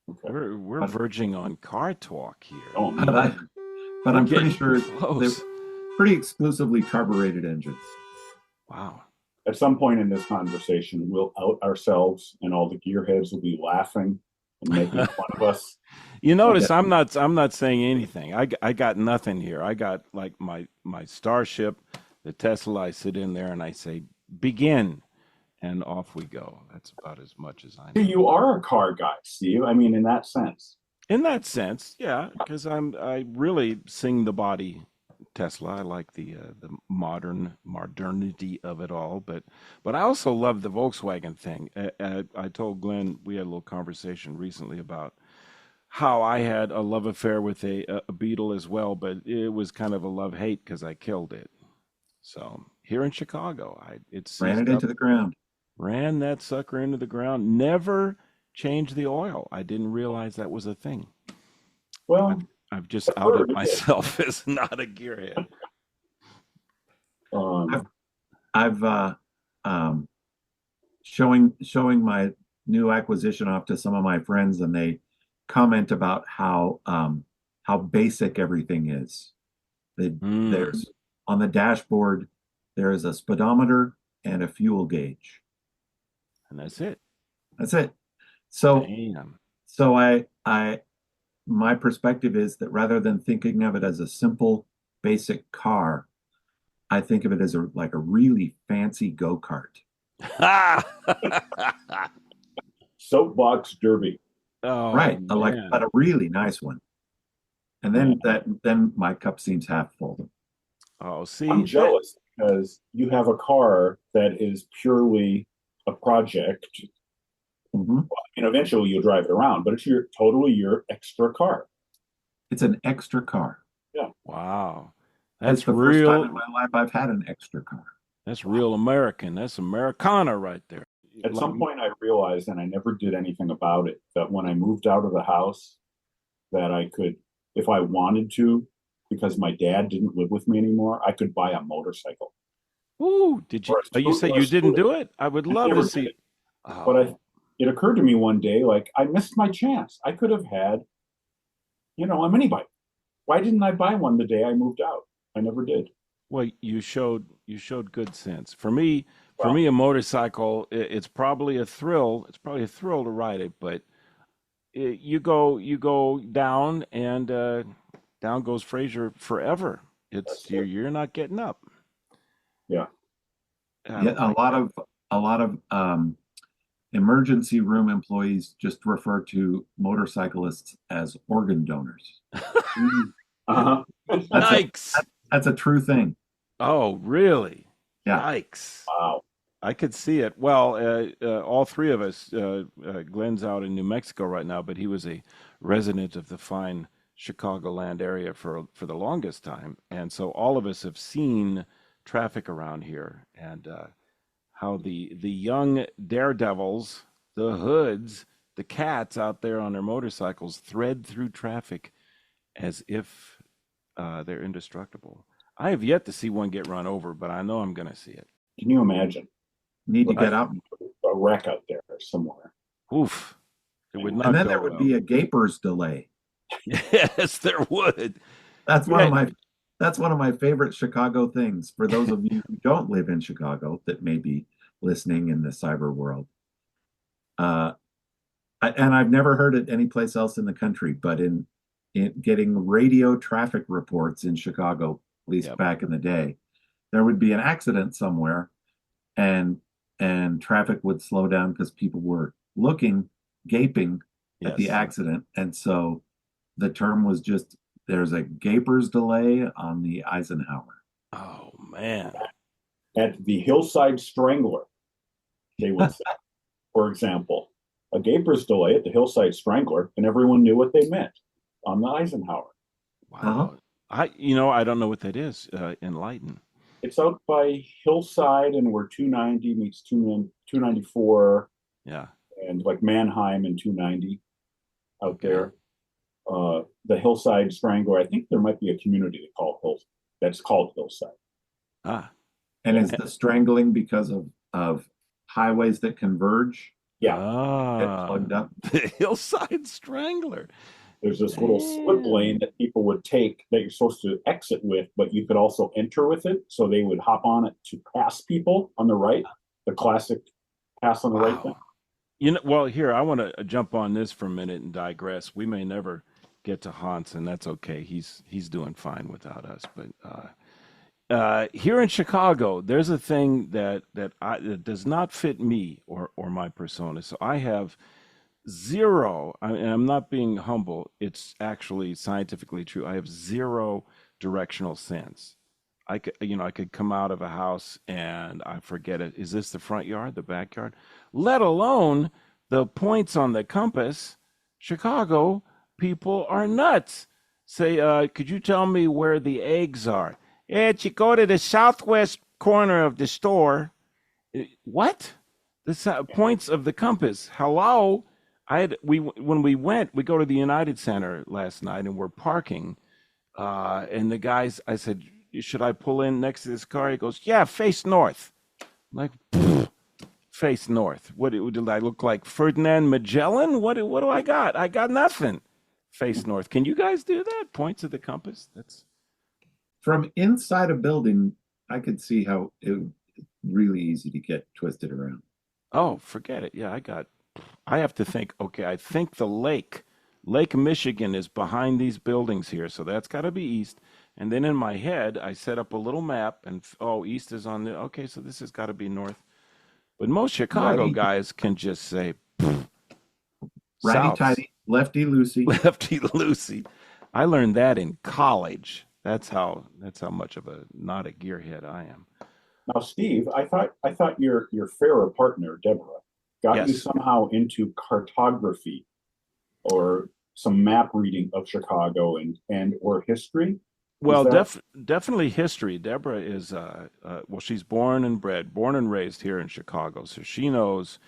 Okay. We're But, verging on car talk here. Oh, but, I, but We're I'm pretty getting sure they're close. pretty exclusively carbureted engines. Wow. At some point in this conversation, we'll out ourselves, and all the gearheads will be laughing and making fun of us. You notice Okay. I'm not saying anything. I got nothing here. I got like my Starship, the Tesla. I sit in there and I say begin, and off we go. That's about as much as I See, know. you are a car guy, Steve. I mean, in that sense. In that sense, yeah, because I really sing the body Tesla. I like the modernity of it all, but I also love the Volkswagen thing. I told Glenn we had a little conversation recently about how I had a love affair with a Beetle as well, but it was kind of a love hate because I killed it. So here in Chicago, it Ran it seized up, into the ground. ran that sucker into the ground, never changed the oil. I didn't realize that was a thing. I've, Well, I've just I've outed heard it. myself as not a gearhead. I've Um, I've showing my new acquisition off to some of my friends, and they comment about how basic everything is. Mm, There's on the dashboard, there is a speedometer and a fuel gauge. and that's it. That's it. So Damn. so I my perspective is that rather than thinking of it as a simple basic car, I think of it as like a really fancy go-kart. Soapbox Derby. Oh Right, man. but a really nice one. And Yeah. then my cup seems half full. Oh, I'm see that. jealous because you have a car that is purely a project. Mhm. And eventually you'll drive it around, but it's totally your extra car. It's an extra car. Yeah. Wow. It's That's the first time in real. my life I've had an extra car. That's real American. That's Americana right there. At Like, some point I realized, and I never did anything about it, that when I moved out of the house, that I could, if I wanted to, because my dad didn't live with me anymore, I could buy a motorcycle ooh, did you? or a, Oh, you say or a you didn't scooter. do it? I would I love to never did see. it, but Oh, it occurred to me one day, like I missed my chance. I could have had, a mini bike. Why didn't I buy one the day I moved out? I never did. well, you showed good sense. For Well, me, a motorcycle, it's probably a thrill. It's probably a thrill to ride it, but you go down and down goes Fraser forever. It's that's it. you're not getting up. Yeah. I Yeah, don't like that. a lot of emergency room employees just refer to motorcyclists as organ donors. Mm. Uh-huh. That's a Yikes! that's a true thing. Oh, really? Yeah. Yikes! Wow. I could see it. Well, all three of us, Glenn's out in New Mexico right now, but he was a resident of the fine Chicagoland area for the longest time, and so all of us have seen traffic around here and how the young daredevils, the hoods, the cats out there on their motorcycles thread through traffic as if they're indestructible. I have yet to see one get run over, but I know I'm going to see it. Can you imagine Need to like get out. a wreck out there somewhere? Oof, it would And not then go there would well. be a gaper's delay. Yes, there would. That's one of Yeah, my favorite Chicago things. For those of you who don't live in Chicago that may be listening in the cyber world. Uh, and I've never heard it anyplace else in the country, but in getting radio traffic reports in Chicago, at least yep, back in the day, there would be an accident somewhere and traffic would slow down because people were looking, gaping at the yes. accident. And so the term was just there's a gaper's delay on the Eisenhower. Oh man. At the Hillside Strangler, they would say, for example, a gaper's delay at the Hillside Strangler, and everyone knew what they meant on the Eisenhower. Uh-huh. Wow. I don't know what that is. Enlighten. It's out by Hillside and where 290 meets 294 Yeah. and like Mannheim and 290 out Okay. there. The Hillside Strangler, I think there might be a community that's called Hillside. Ah. And Yeah. is the strangling because of highways that converge Yeah. get Ah. plugged up? The Hillside Strangler. There's this little slip lane Damn. that people would take that you're supposed to exit with, but you could also enter with it. So they would hop on it to pass people on the right, the classic pass on the right thing. Wow. Well, here, I want to jump on this for a minute and digress. We may never get to Hans, and that's okay. He's doing fine without us. But here in Chicago, there's a thing that does not fit me or my persona. So I have zero, and I'm not being humble. It's actually scientifically true. I have zero directional sense. I could come out of a house and I forget it. Is this the front yard, the backyard? Let alone the points on the compass. Chicago people are nuts. Say, could you tell me where the eggs are? Yeah, you go to the southwest corner of the store. What? The points of the compass. Hello? When we go to the United Center last night and we're parking, and the guys, I said, should I pull in next to this car? He goes, yeah, face north. I'm like, face north. What did I look like? Ferdinand Magellan? What do I got? I got nothing. Face north. Can you guys do that? Points of the compass? That's From inside a building, I could see how it's really easy to get twisted around. Oh, forget it. Yeah, I have to think, okay, I think the Lake Michigan is behind these buildings here, so that's got to be east. And then in my head, I set up a little map, and east is on the, okay, so this has got to be north. But most Chicago guys can just say, righty-tighty, lefty-loosey. Lefty-loosey. I learned that in college. That's how much of a not a gearhead I am. Now, Steve, I thought your fairer partner, Deborah, got you somehow into cartography or some map reading of Chicago and or history. Well, definitely history. Deborah is well, she's born and raised here in Chicago, so she knows.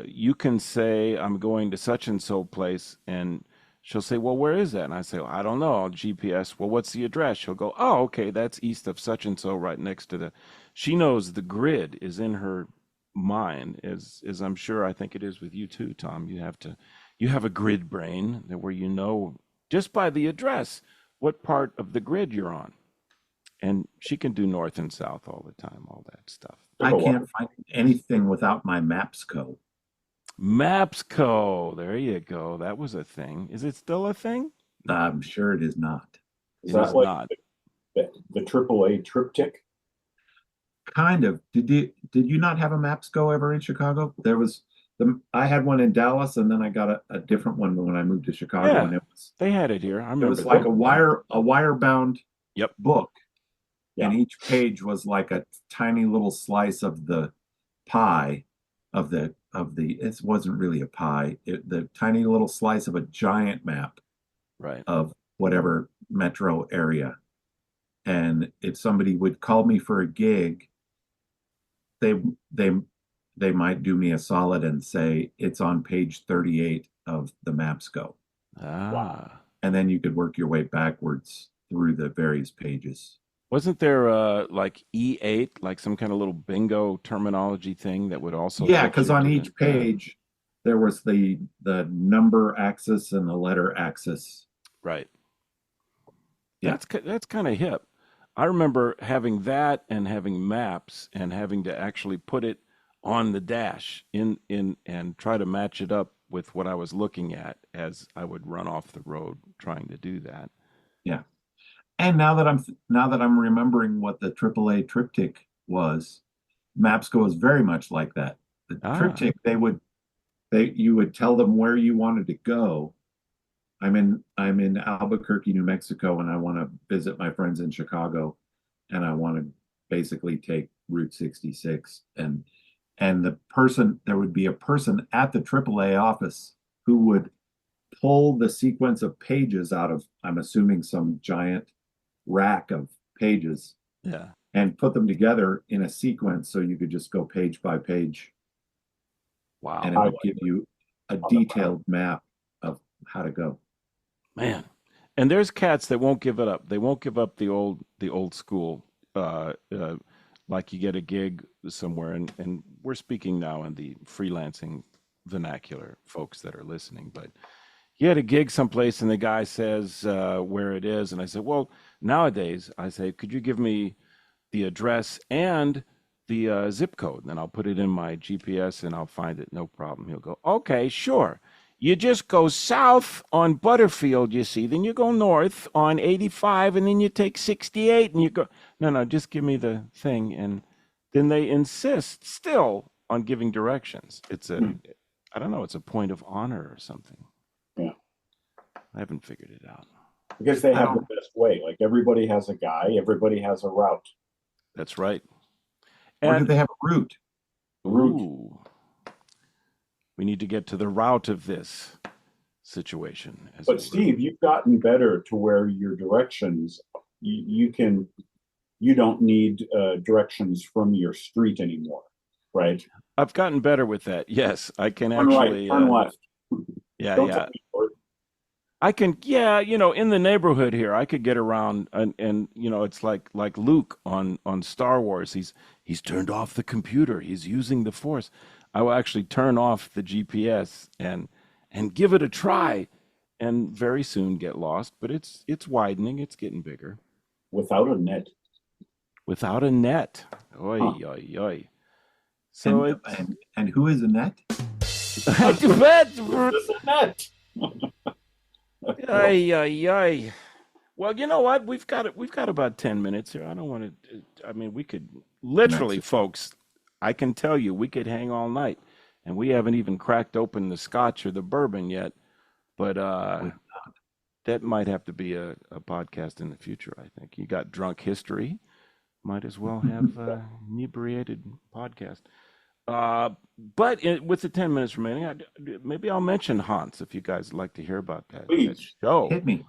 You can say I'm going to such and so place, and she'll say, well, where is that? And I say, well, I don't know. I'll GPS. Well, what's the address? She'll go, oh, okay, that's east of such and so, right next to she knows the grid is in her mind, as I'm sure I think it is with you too, Tom. You have a grid brain where you know just by the address what part of the grid you're on. And she can do north and south all the time, all that stuff. I can't find anything without my Mapsco. Mapsco, there you go. That was a thing. Is it still a thing? I'm sure it is not. Is that like the AAA triptych? Kind of. Did you not have a Mapsco ever in Chicago? I had one in Dallas, and then I got a different one when I moved to Chicago. Yeah, and they had it here. I remember. It was like a wire bound book, and each page was like a tiny little slice of the pie of the. It wasn't really a pie. The tiny little slice of a giant map, right, of whatever metro area. And if somebody would call me for a gig, they might do me a solid and say it's on page 38 of the Mapsco. Wow. And then you could work your way backwards through the various pages. Wasn't there like E8, like some kind of little bingo terminology thing that would also? Yeah, because on each page there was the number axis and the letter axis. Right. Yeah, that's kind of hip. I remember having that and having maps and having to actually put it on the dash in and try to match it up with what I was looking at as I would run off the road trying to do that. Yeah. And now that I'm remembering what the AAA triptych was, Mapsco is very much like that. The triptych, you would tell them where you wanted to go. I'm in Albuquerque, New Mexico, and I want to visit my friends in Chicago, and I want to basically take Route 66. And there would be a person at the AAA office who would pull the sequence of pages out of, I'm assuming, some giant rack of pages, and put them together in a sequence so you could just go page by page. Wow. And it would give you a detailed map of how to go. Man. And there's cats that won't give it up. They won't give up the old school, like you get a gig somewhere, and we're speaking now in the freelancing vernacular, folks that are listening, but you had a gig someplace and the guy says where it is, and I said, well, nowadays I say, could you give me the address and the zip code, and then I'll put it in my GPS and I'll find it, no problem. He'll go, okay, sure. You just go south on Butterfield, you see. Then you go north on 85, and then you take 68, and you go, no, just give me the thing. And then they insist still on giving directions. It's I don't know, it's a point of honor or something. Yeah. I haven't figured it out. Because they have the best way. Like everybody has a guy, everybody has a route. That's right. Or do they have a route? Ooh. We need to get to the route of this situation. But Steve, you've gotten better to where your directions, you don't need directions from your street anymore, right? I've gotten better with that. Yes, I can Turn actually. Right, turn left. Yeah, Don't yeah. tell me short. I can, yeah, in the neighborhood here, I could get around, and it's like Luke on Star Wars. He's turned off the computer. He's using the Force. I will actually turn off the GPS and give it a try, and very soon get lost. But it's widening. It's getting bigger. Without a net. Without a net. Oy, oy, oy. So and who is Annette? It's a net. Ay, ay, ay. Well, you know what? We've got about 10 minutes here. I don't want to. I mean, we could literally, folks. I can tell you, we could hang all night, and we haven't even cracked open the scotch or the bourbon yet. But that might have to be a podcast in the future. I think you got drunk history. Might as well have inebriated podcast. But with the 10 minutes remaining, maybe I'll mention Hans if you guys would like to hear about that show. Hit me.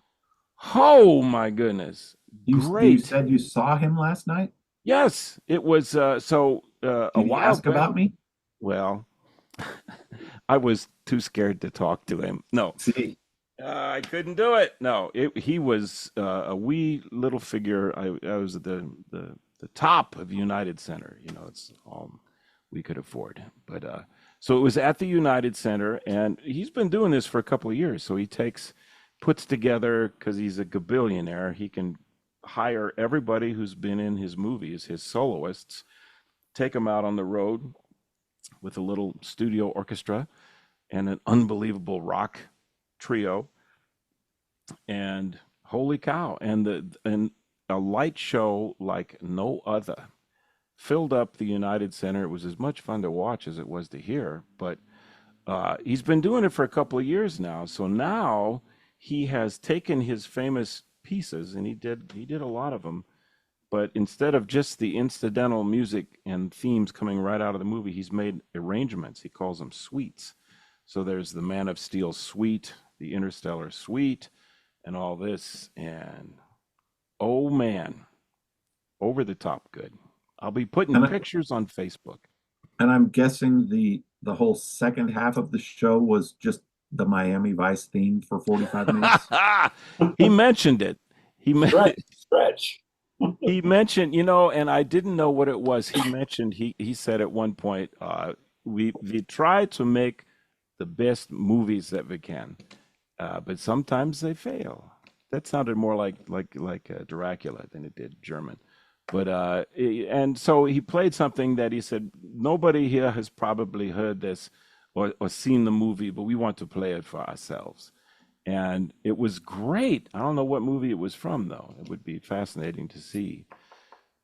Oh my goodness! Great. You said you saw him last night? Yes, it was. A while ask about me? Well, I was too scared to talk to him. No, see, I couldn't do it. No, he was a wee little figure. I was at the top of United Center. It's all we could afford. But so it was at the United Center, and he's been doing this for a couple of years. So he puts together, because he's a gabillionaire, he can hire everybody who's been in his movies, his soloists, take them out on the road with a little studio orchestra and an unbelievable rock trio. And holy cow, and a light show like no other. Filled up the United Center. It was as much fun to watch as it was to hear, but he's been doing it for a couple of years now. So now he has taken his famous pieces, and he did a lot of them, but instead of just the incidental music and themes coming right out of the movie, he's made arrangements. He calls them suites. So there's the Man of Steel suite, the Interstellar suite, and all this, and oh man, over the top good. I'll be putting pictures on Facebook. And I'm guessing the whole second half of the show was just the Miami Vice theme for 45 minutes. He mentioned it. Stretch. He mentioned, and I didn't know what it was. He mentioned, he said at one point, we try to make the best movies that we can, but sometimes they fail. That sounded more like Dracula than it did German. But and so he played something that he said nobody here has probably heard this or seen the movie, but we want to play it for ourselves. And it was great. I don't know what movie it was from, though. It would be fascinating to see.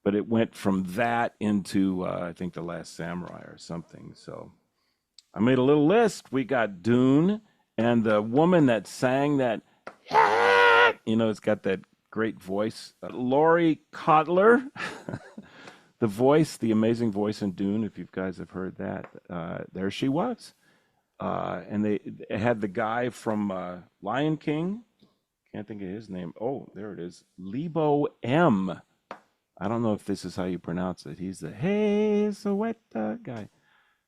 But it went from that into I think The Last Samurai or something. So I made a little list. We got Dune, and the woman that sang that, it's got that great voice. Laurie Cotler, the amazing voice in Dune, if you guys have heard that. There she was. And they had the guy from Lion King. Can't think of his name. Oh, there it is. Lebo M. I don't know if this is how you pronounce it. He's the hey, so wet guy.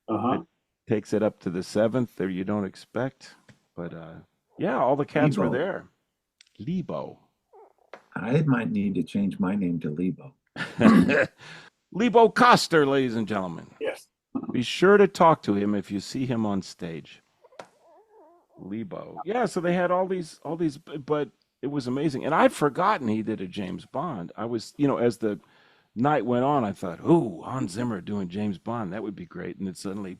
That takes it up to the 7th there you don't expect. But yeah, all the cats were there. Lebo. I might need to change my name to Lebo. Lebo Kostur, ladies and gentlemen. Yes. Be sure to talk to him if you see him on stage. Lebo. Yeah, so they had all these, but it was amazing. And I'd forgotten he did a James Bond. I was, as the night went on, I thought, Hans Zimmer doing James Bond, that would be great. And then suddenly,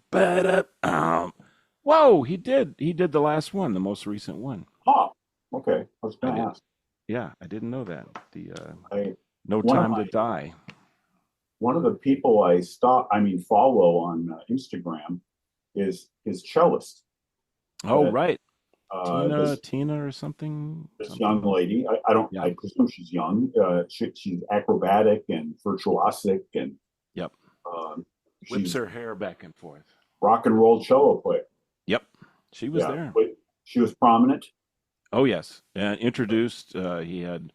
Whoa, he did. He did the last one, the most recent one. Oh, okay. I was I going to did. ask. Yeah, I didn't know that. The I No one of Time to my Die. one of the people follow on Instagram is his cellist Oh, that right. this Tina or something. this young Something. lady. I don't. Yeah. I presume she's young. She's acrobatic and virtuosic, and Yep. um, Whips she's her hair back and forth. rock and roll cello player. Yep. She was Yeah, there. but she was prominent. Oh, yes. And introduced, he had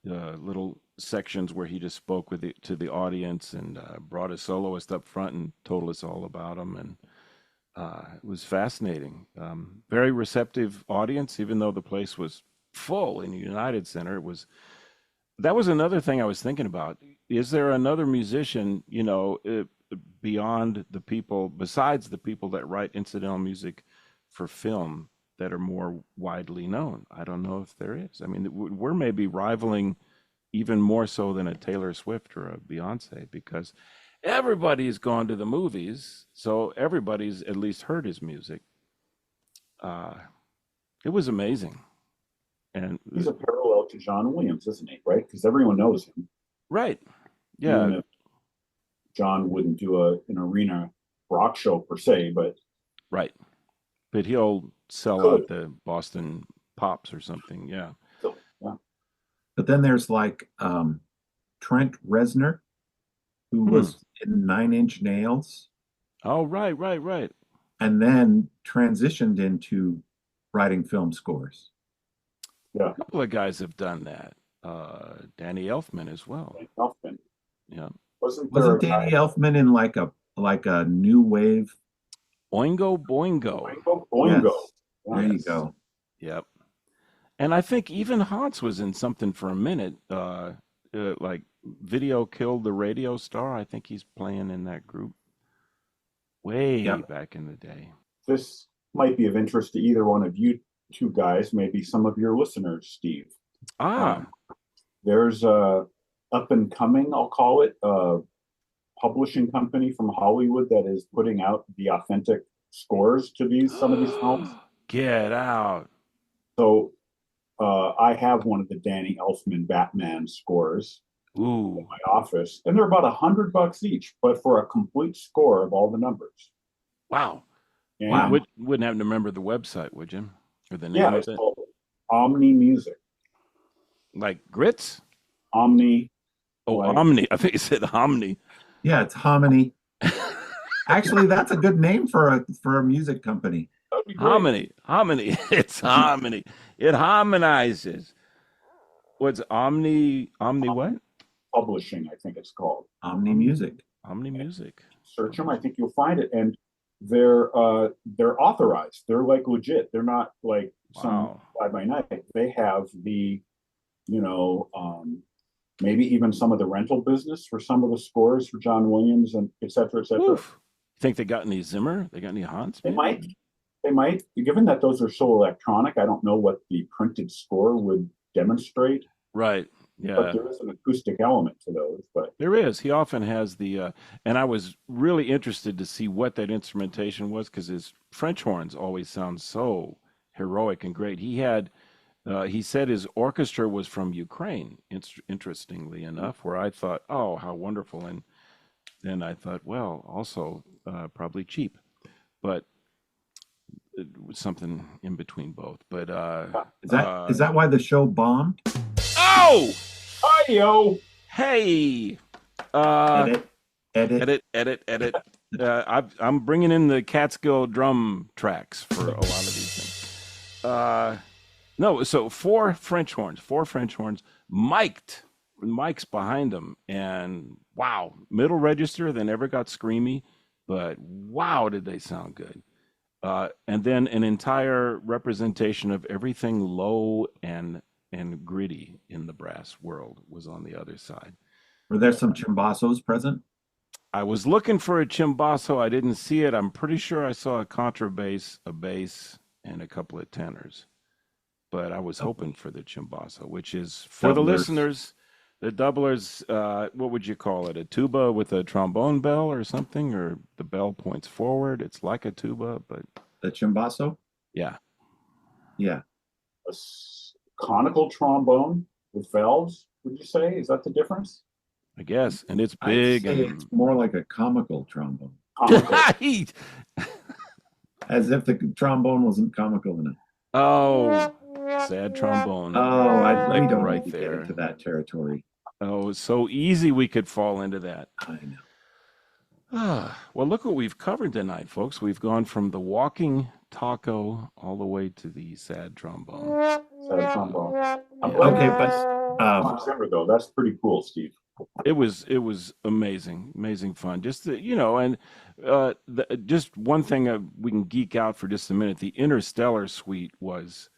little sections where he just spoke to the audience and brought a soloist up front and told us all about him. And it was fascinating. Very receptive audience, even though the place was full in the United Center. That was another thing I was thinking about. Is there another musician, beyond the people, besides the people that write incidental music for film, that are more widely known? I don't know if there is. I mean, we're maybe rivaling even more so than a Taylor Swift or a Beyonce, because everybody's gone to the movies, so everybody's at least heard his music. Uh, it was amazing. And He's a parallel to John Williams, isn't he? Right? Because everyone knows him. right. Even Yeah, if John wouldn't do an arena rock show per se, but right. But he'll sell could. out the Boston Pops or something. Yeah. So, yeah. But then there's like Trent Reznor, who Hmm. was in Nine Inch Nails Oh, right, right, right. and then transitioned into writing film scores. Yeah. A couple of guys have done that. Danny Elfman as well. Elfman. Yeah. Wasn't there Wasn't a guy? Danny Elfman in like a new wave? Oingo Boingo. Boingo? Yes. Boingo. There Yeah. you go. Yep. And I think even Hans was in something for a minute. Like Video Killed the Radio Star. I think he's playing in that group way Yep. back in the day. This might be of interest to either one of you two guys, maybe some of your listeners, Steve. Ah, There's a up and coming, I'll call it, publishing company from Hollywood that is putting out the authentic scores to some of these films. get out. So I have one of the Danny Elfman Batman scores Ooh, in my office, and they're about $100 each, but for a complete score of all the numbers. wow. And Wouldn't have to remember the website, would you? Or the name yeah, of it's it? called Omni Music. Like Grits? Omni, Oh, like Omni. I think you said Omni. Yeah, it's Hominy. Actually, that's a good name for a music company. that'd be great. Hominy. Hominy. It's hominy. It harmonizes. What's Omni what? Publishing, I think it's called. Omni Music. Omni Music. Search them. I think you'll find it, and they're authorized. They're like legit. They're not like some Wow. fly by night. They have maybe even some of the rental business for some of the scores for John Williams and et cetera, et cetera. Oof. Think they got any Zimmer? They got any Hans? They maybe? might. They might. Given that those are so electronic, I don't know what the printed score would demonstrate, Right. but Yeah. there is an acoustic element to those. But There is. He often has and I was really interested to see what that instrumentation was, because his French horns always sound so heroic and great. He said his orchestra was from Ukraine, interestingly enough, where I thought, oh, how wonderful. And then I thought, well, also probably cheap, but it was something in between both. But Is that why the show bombed? oh, hi yo, hey, uh, edit. I'm bringing in the Catskill drum tracks for a lot of these things. No, so four French horns, mics behind them, and wow, middle register. They never got screamy, but wow, did they sound good. And then an entire representation of everything low and gritty in the brass world was on the other side. Were there some chimbassos present? I was looking for a chimbasso. I didn't see it. I'm pretty sure I saw a contrabass, a bass, and a couple of tenors. But I was hoping for the chimbasso, which is, for the Doublers. listeners, the doublers, what would you call it? A tuba with a trombone bell or something? Or the bell points forward. It's like a tuba, but The chimbasso? Yeah. Yeah. A conical trombone with valves, would you say? Is that the difference? I guess. And it's I'd big say and it's more like a comical trombone, Comical. as if the trombone wasn't comical enough. Oh, sad trombone. Oh, we Like don't right need to get there. into that territory. Oh, it's so easy we could fall into that. I know. Well, look what we've covered tonight, folks. We've gone from the walking taco all the way to the sad trombone. Sad trombone. I'm glad Okay, you but December though. That's pretty cool, Steve. It was amazing fun. Just and just one thing we can geek out for just a minute. The Interstellar suite was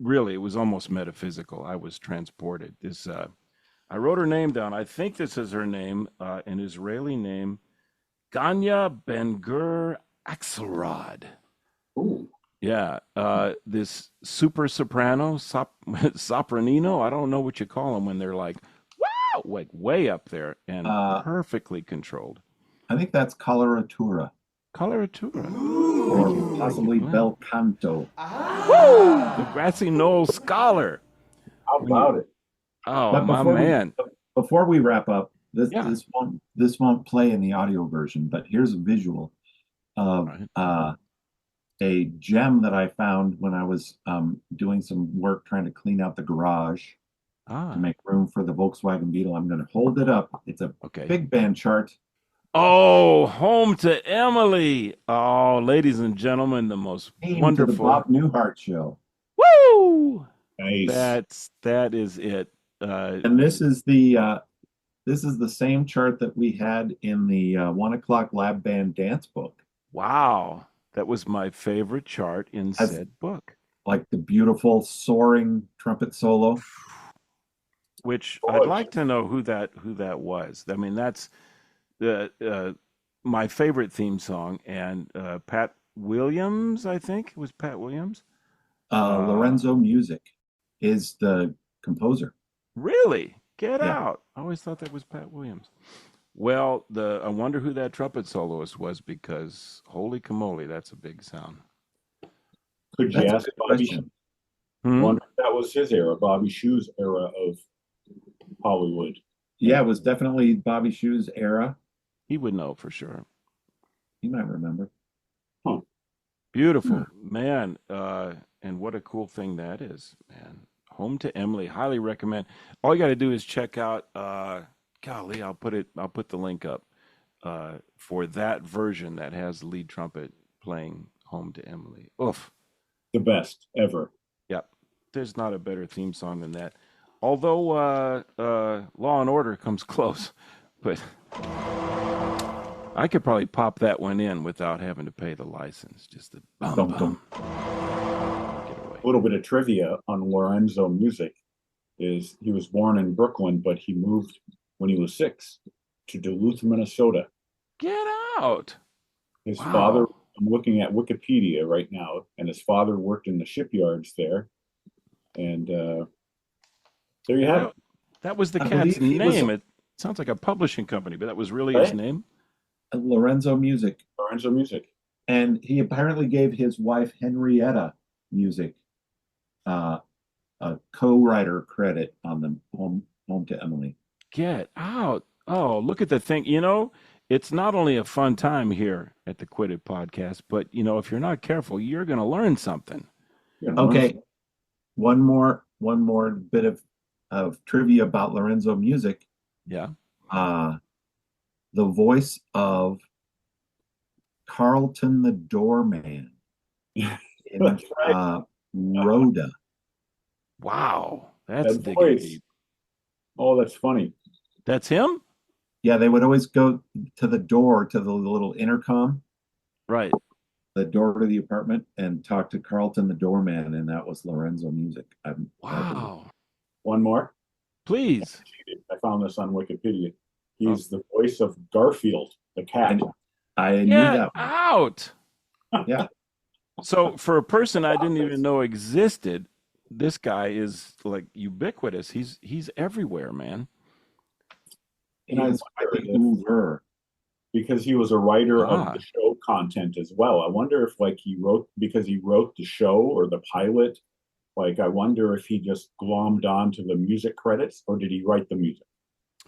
really, it was almost metaphysical. I was transported. I wrote her name down. I think this is her name, an Israeli name, Ganya Ben-Gur Axelrod. Ooh. Yeah, this super soprano, sopranino. I don't know what you call them when they're like way up there and perfectly controlled. I think that's coloratura. Coloratura. Or possibly bel canto. Woo! The grassy knoll scholar. How about it? Oh, But my man. Before we wrap up, this Yeah. this won't play in the audio version, but here's a visual of a gem that I found when I was doing some work trying to clean out the garage to make room for the Volkswagen Beetle. I'm going to hold it up. It's a big band chart. Oh, Home to Emily. Oh, ladies and gentlemen, the most wonderful. To the Bob Newhart show. Woo! Nice. That is it. And this is the same chart that we had in the 1 o'clock lab band dance book. Wow, that was my favorite chart in said book. Like the beautiful soaring trumpet solo. Which I'd like to know who that was. I mean, that's my favorite theme song, and Pat Williams, I think it was Pat Williams. Lorenzo Music is the composer. Really? Get out! I always thought that was Pat Williams. Well, I wonder who that trumpet soloist was, because holy camole, that's a big sound. Could you ask Bobby? Wonder if that was his era, Bobby Schu's era of Hollywood. Yeah, it was definitely Bobby Schu's era. He would know for sure. He might remember. Huh. Beautiful, man. And what a cool thing that is, man. Home to Emily, highly recommend. All you got to do is check out. Golly, I'll put the link up for that version that has the lead trumpet playing Home to Emily. Oof, the best ever. Yep, there's not a better theme song than that. Although Law and Order comes close, but I could probably pop that one in without having to pay the license. Just the bum. A little bit of trivia on Lorenzo Music is he was born in Brooklyn, but he moved when he was 6 to Duluth, Minnesota. Get out! His father, I'm looking at Wikipedia right now, and his father worked in the shipyards there. And there you have it. That was the cat's name. It sounds like a publishing company, but that was really his name? Lorenzo Music. Lorenzo Music. And he apparently gave his wife, Henrietta Music, a co-writer credit on the Home to Emily. Get out. Oh, look at the thing. It's not only a fun time here at the QUIDDIT Podcast, but, if you're not careful, you're going to learn something. Okay. One more bit of trivia about Lorenzo Music. Yeah. The voice of Carlton the Doorman in Rhoda. Wow. That's digging deep. Oh, that's funny. That's him? Yeah, they would always go to the door, to the little intercom. Right. The door to the apartment, and talk to Carlton the Doorman, and that was Lorenzo Music. Wow. One more? Please. I found this on Wikipedia. He's the voice of Garfield, the cat. I knew that one. Out. Yeah. So for a person I didn't even know existed, this guy is like ubiquitous. He's everywhere, man. He's Uber. because he was a writer of Ah, the show content as well. I wonder if like he wrote because he wrote the show or the pilot. Like I wonder if he just glommed on to the music credits or did he write the music?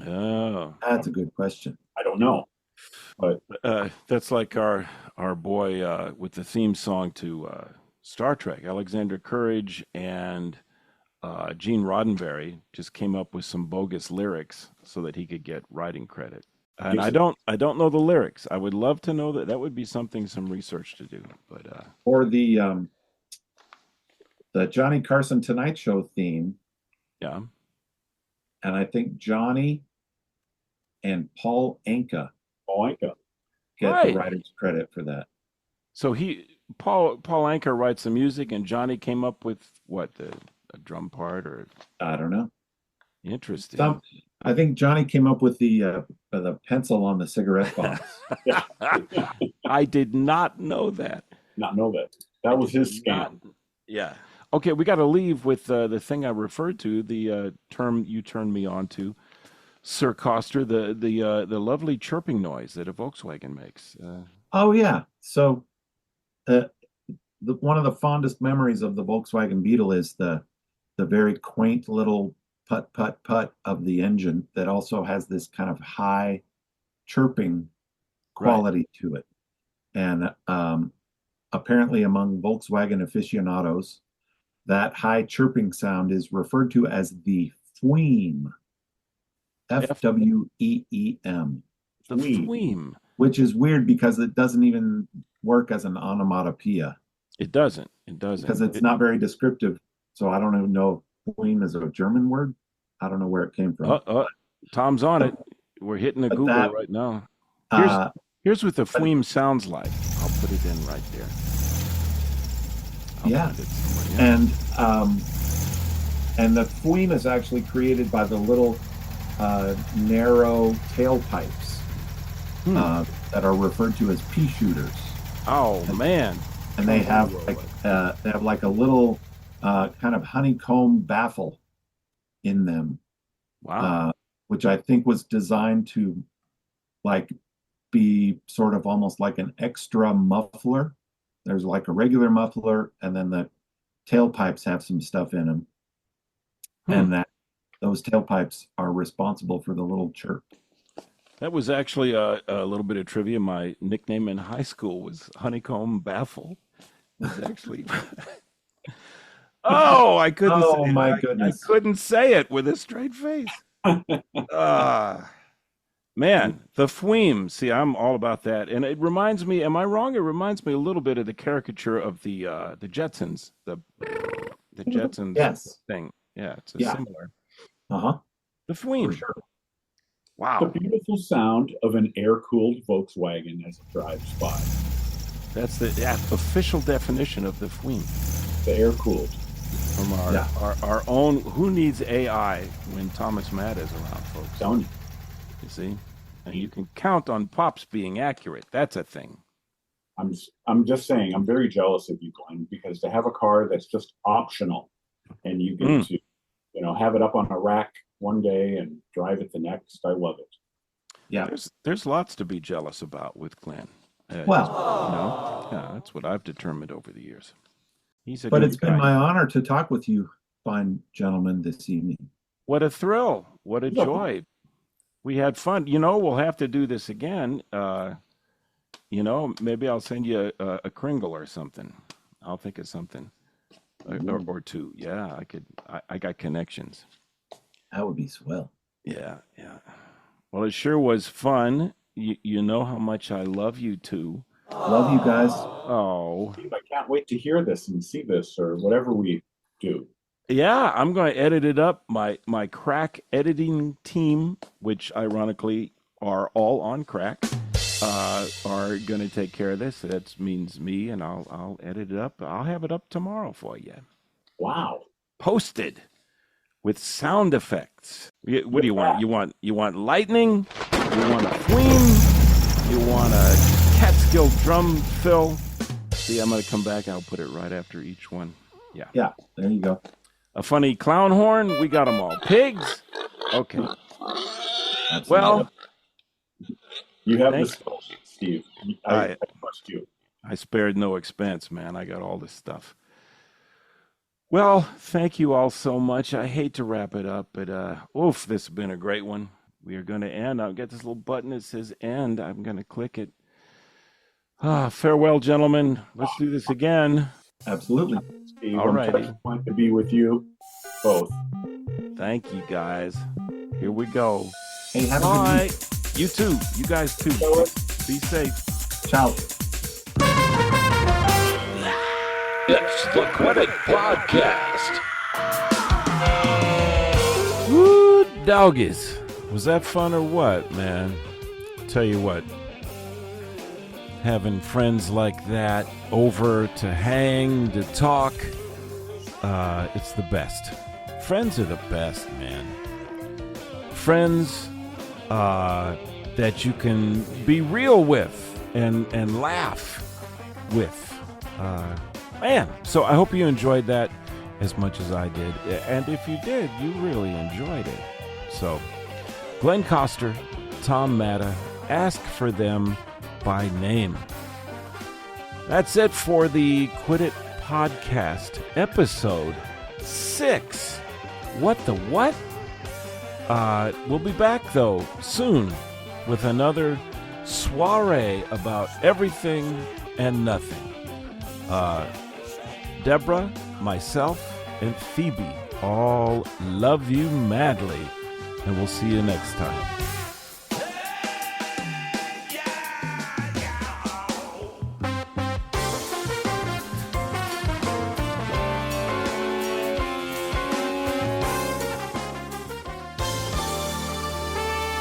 oh. That's a good question. I don't know. But That's like our boy with the theme song to Star Trek, Alexander Courage and Gene Roddenberry just came up with some bogus lyrics so that he could get writing credit. And here's I don't know the lyrics. I would love to know that. That would be something, some research to do. But Or the Johnny Carson Tonight Show theme, yeah, and I think Johnny and Paul Anka Anka. get Right. the writer's credit for that. so Paul Anka writes the music, and Johnny came up with what a drum part or I don't know. interesting. I think Johnny came up with the pencil on the cigarette box. I did not know that. Not know that. That was his scam. Yeah. Okay, we got to leave with the thing I referred to, the term you turned me on to, Sir Kostur, the lovely chirping noise that a Volkswagen makes. Oh yeah. So one of the fondest memories of the Volkswagen Beetle is the very quaint little put put put of the engine that also has this kind of high chirping quality to it. And apparently among Volkswagen aficionados, that high chirping sound is referred to as the fweem. Fweem. The fweem. Which is weird because it doesn't even work as an onomatopoeia. It doesn't. It doesn't. Because it's not very descriptive. So I don't even know if fweem is a German word. I don't know where it came from. Tom's on it. We're hitting the Google right now. Here's what the fweem sounds like. I'll put it in right there. Yeah. And the fweem is actually created by the little narrow tailpipes that are referred to as pea shooters. Oh man! And they have like a little kind of honeycomb baffle in them. Wow! Which I think was designed to like be sort of almost like an extra muffler. There's like a regular muffler, and then the tailpipes have some stuff in them, and those tailpipes are responsible for the little chirp. That was actually a little bit of trivia. My nickname in high school was Honeycomb Baffle. It was actually. Oh, I couldn't. Oh my goodness! I couldn't say it with a straight face. Man, the fweem. See, I'm all about that, and it reminds me. Am I wrong? It reminds me a little bit of the caricature of the Jetsons, the Jetsons thing. Yeah, it's similar. The fweem. For sure. Wow. The beautiful sound of an air-cooled Volkswagen as it drives by. That's the official definition of the fweem. The air-cooled. From our own. Who needs AI when Thomas Matta is around, folks? Don't you? You see, and you can count on Pops being accurate. That's a thing. I'm just saying, I'm very jealous of you, Glenn, because to have a car that's just optional, and you get to, have it up on a rack one day and drive it the next. I love it. Yeah, there's lots to be jealous about with Glenn. Well, that's what I've determined over the years. But it's been my honor to talk with you, fine gentlemen, this evening. What a thrill! What a joy! We had fun. We'll have to do this again. Maybe I'll send you a Kringle or something. I'll think of something, or two. Yeah, I got connections. That would be swell. Yeah. Well, it sure was fun. You know how much I love you too. Love you guys. Oh, I can't wait to hear this and see this or whatever we do. Yeah, I'm going to edit it up. My crack editing team, which ironically are all on crack, are going to take care of this. That means me, and I'll edit it up. I'll have it up tomorrow for you. Wow. Posted with sound effects. What do you want? You want lightning? You want a fweem? You want a Catskill drum fill? See, I'm going to come back. I'll put it right after each one. Yeah. Yeah, there you go. A funny clown horn. We got them all. Pigs. Okay. That's well, You have Thanks. the skills, Steve. I- I trust you. I spared no expense, man. I got all this stuff. Well, thank you all so much. I hate to wrap it up, but this has been a great one. We are going to end. I'll get this little button that says end. I'm going to click it. Farewell, gentlemen. Let's do this again. Absolutely. Steve, All I'm righty. touched to be with you both. Thank you, guys. Here we go. Hey, have a good Bye. week. You too. You guys too. Be safe. Ciao. It's the QUIDDIT Podcast. Woo, doggies. Was that fun or what, man? Tell you what. Having friends like that over to hang, to talk, it's the best. Friends are the best, man. Friends that you can be real with and laugh with. Man, so I hope you enjoyed that as much as I did. And if you did, you really enjoyed it. So, Glenn Kostur, Tom Matta, ask for them by name. That's it for the QUIDDIT Podcast, episode 6. What the what? We'll be back, though, soon with another soirée about everything and nothing. Deborah, myself, and Phoebe all love you madly, and we'll see you next time.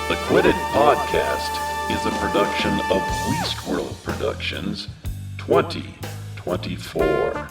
The QUIDDIT Podcast is a production of Westworld Productions 2024.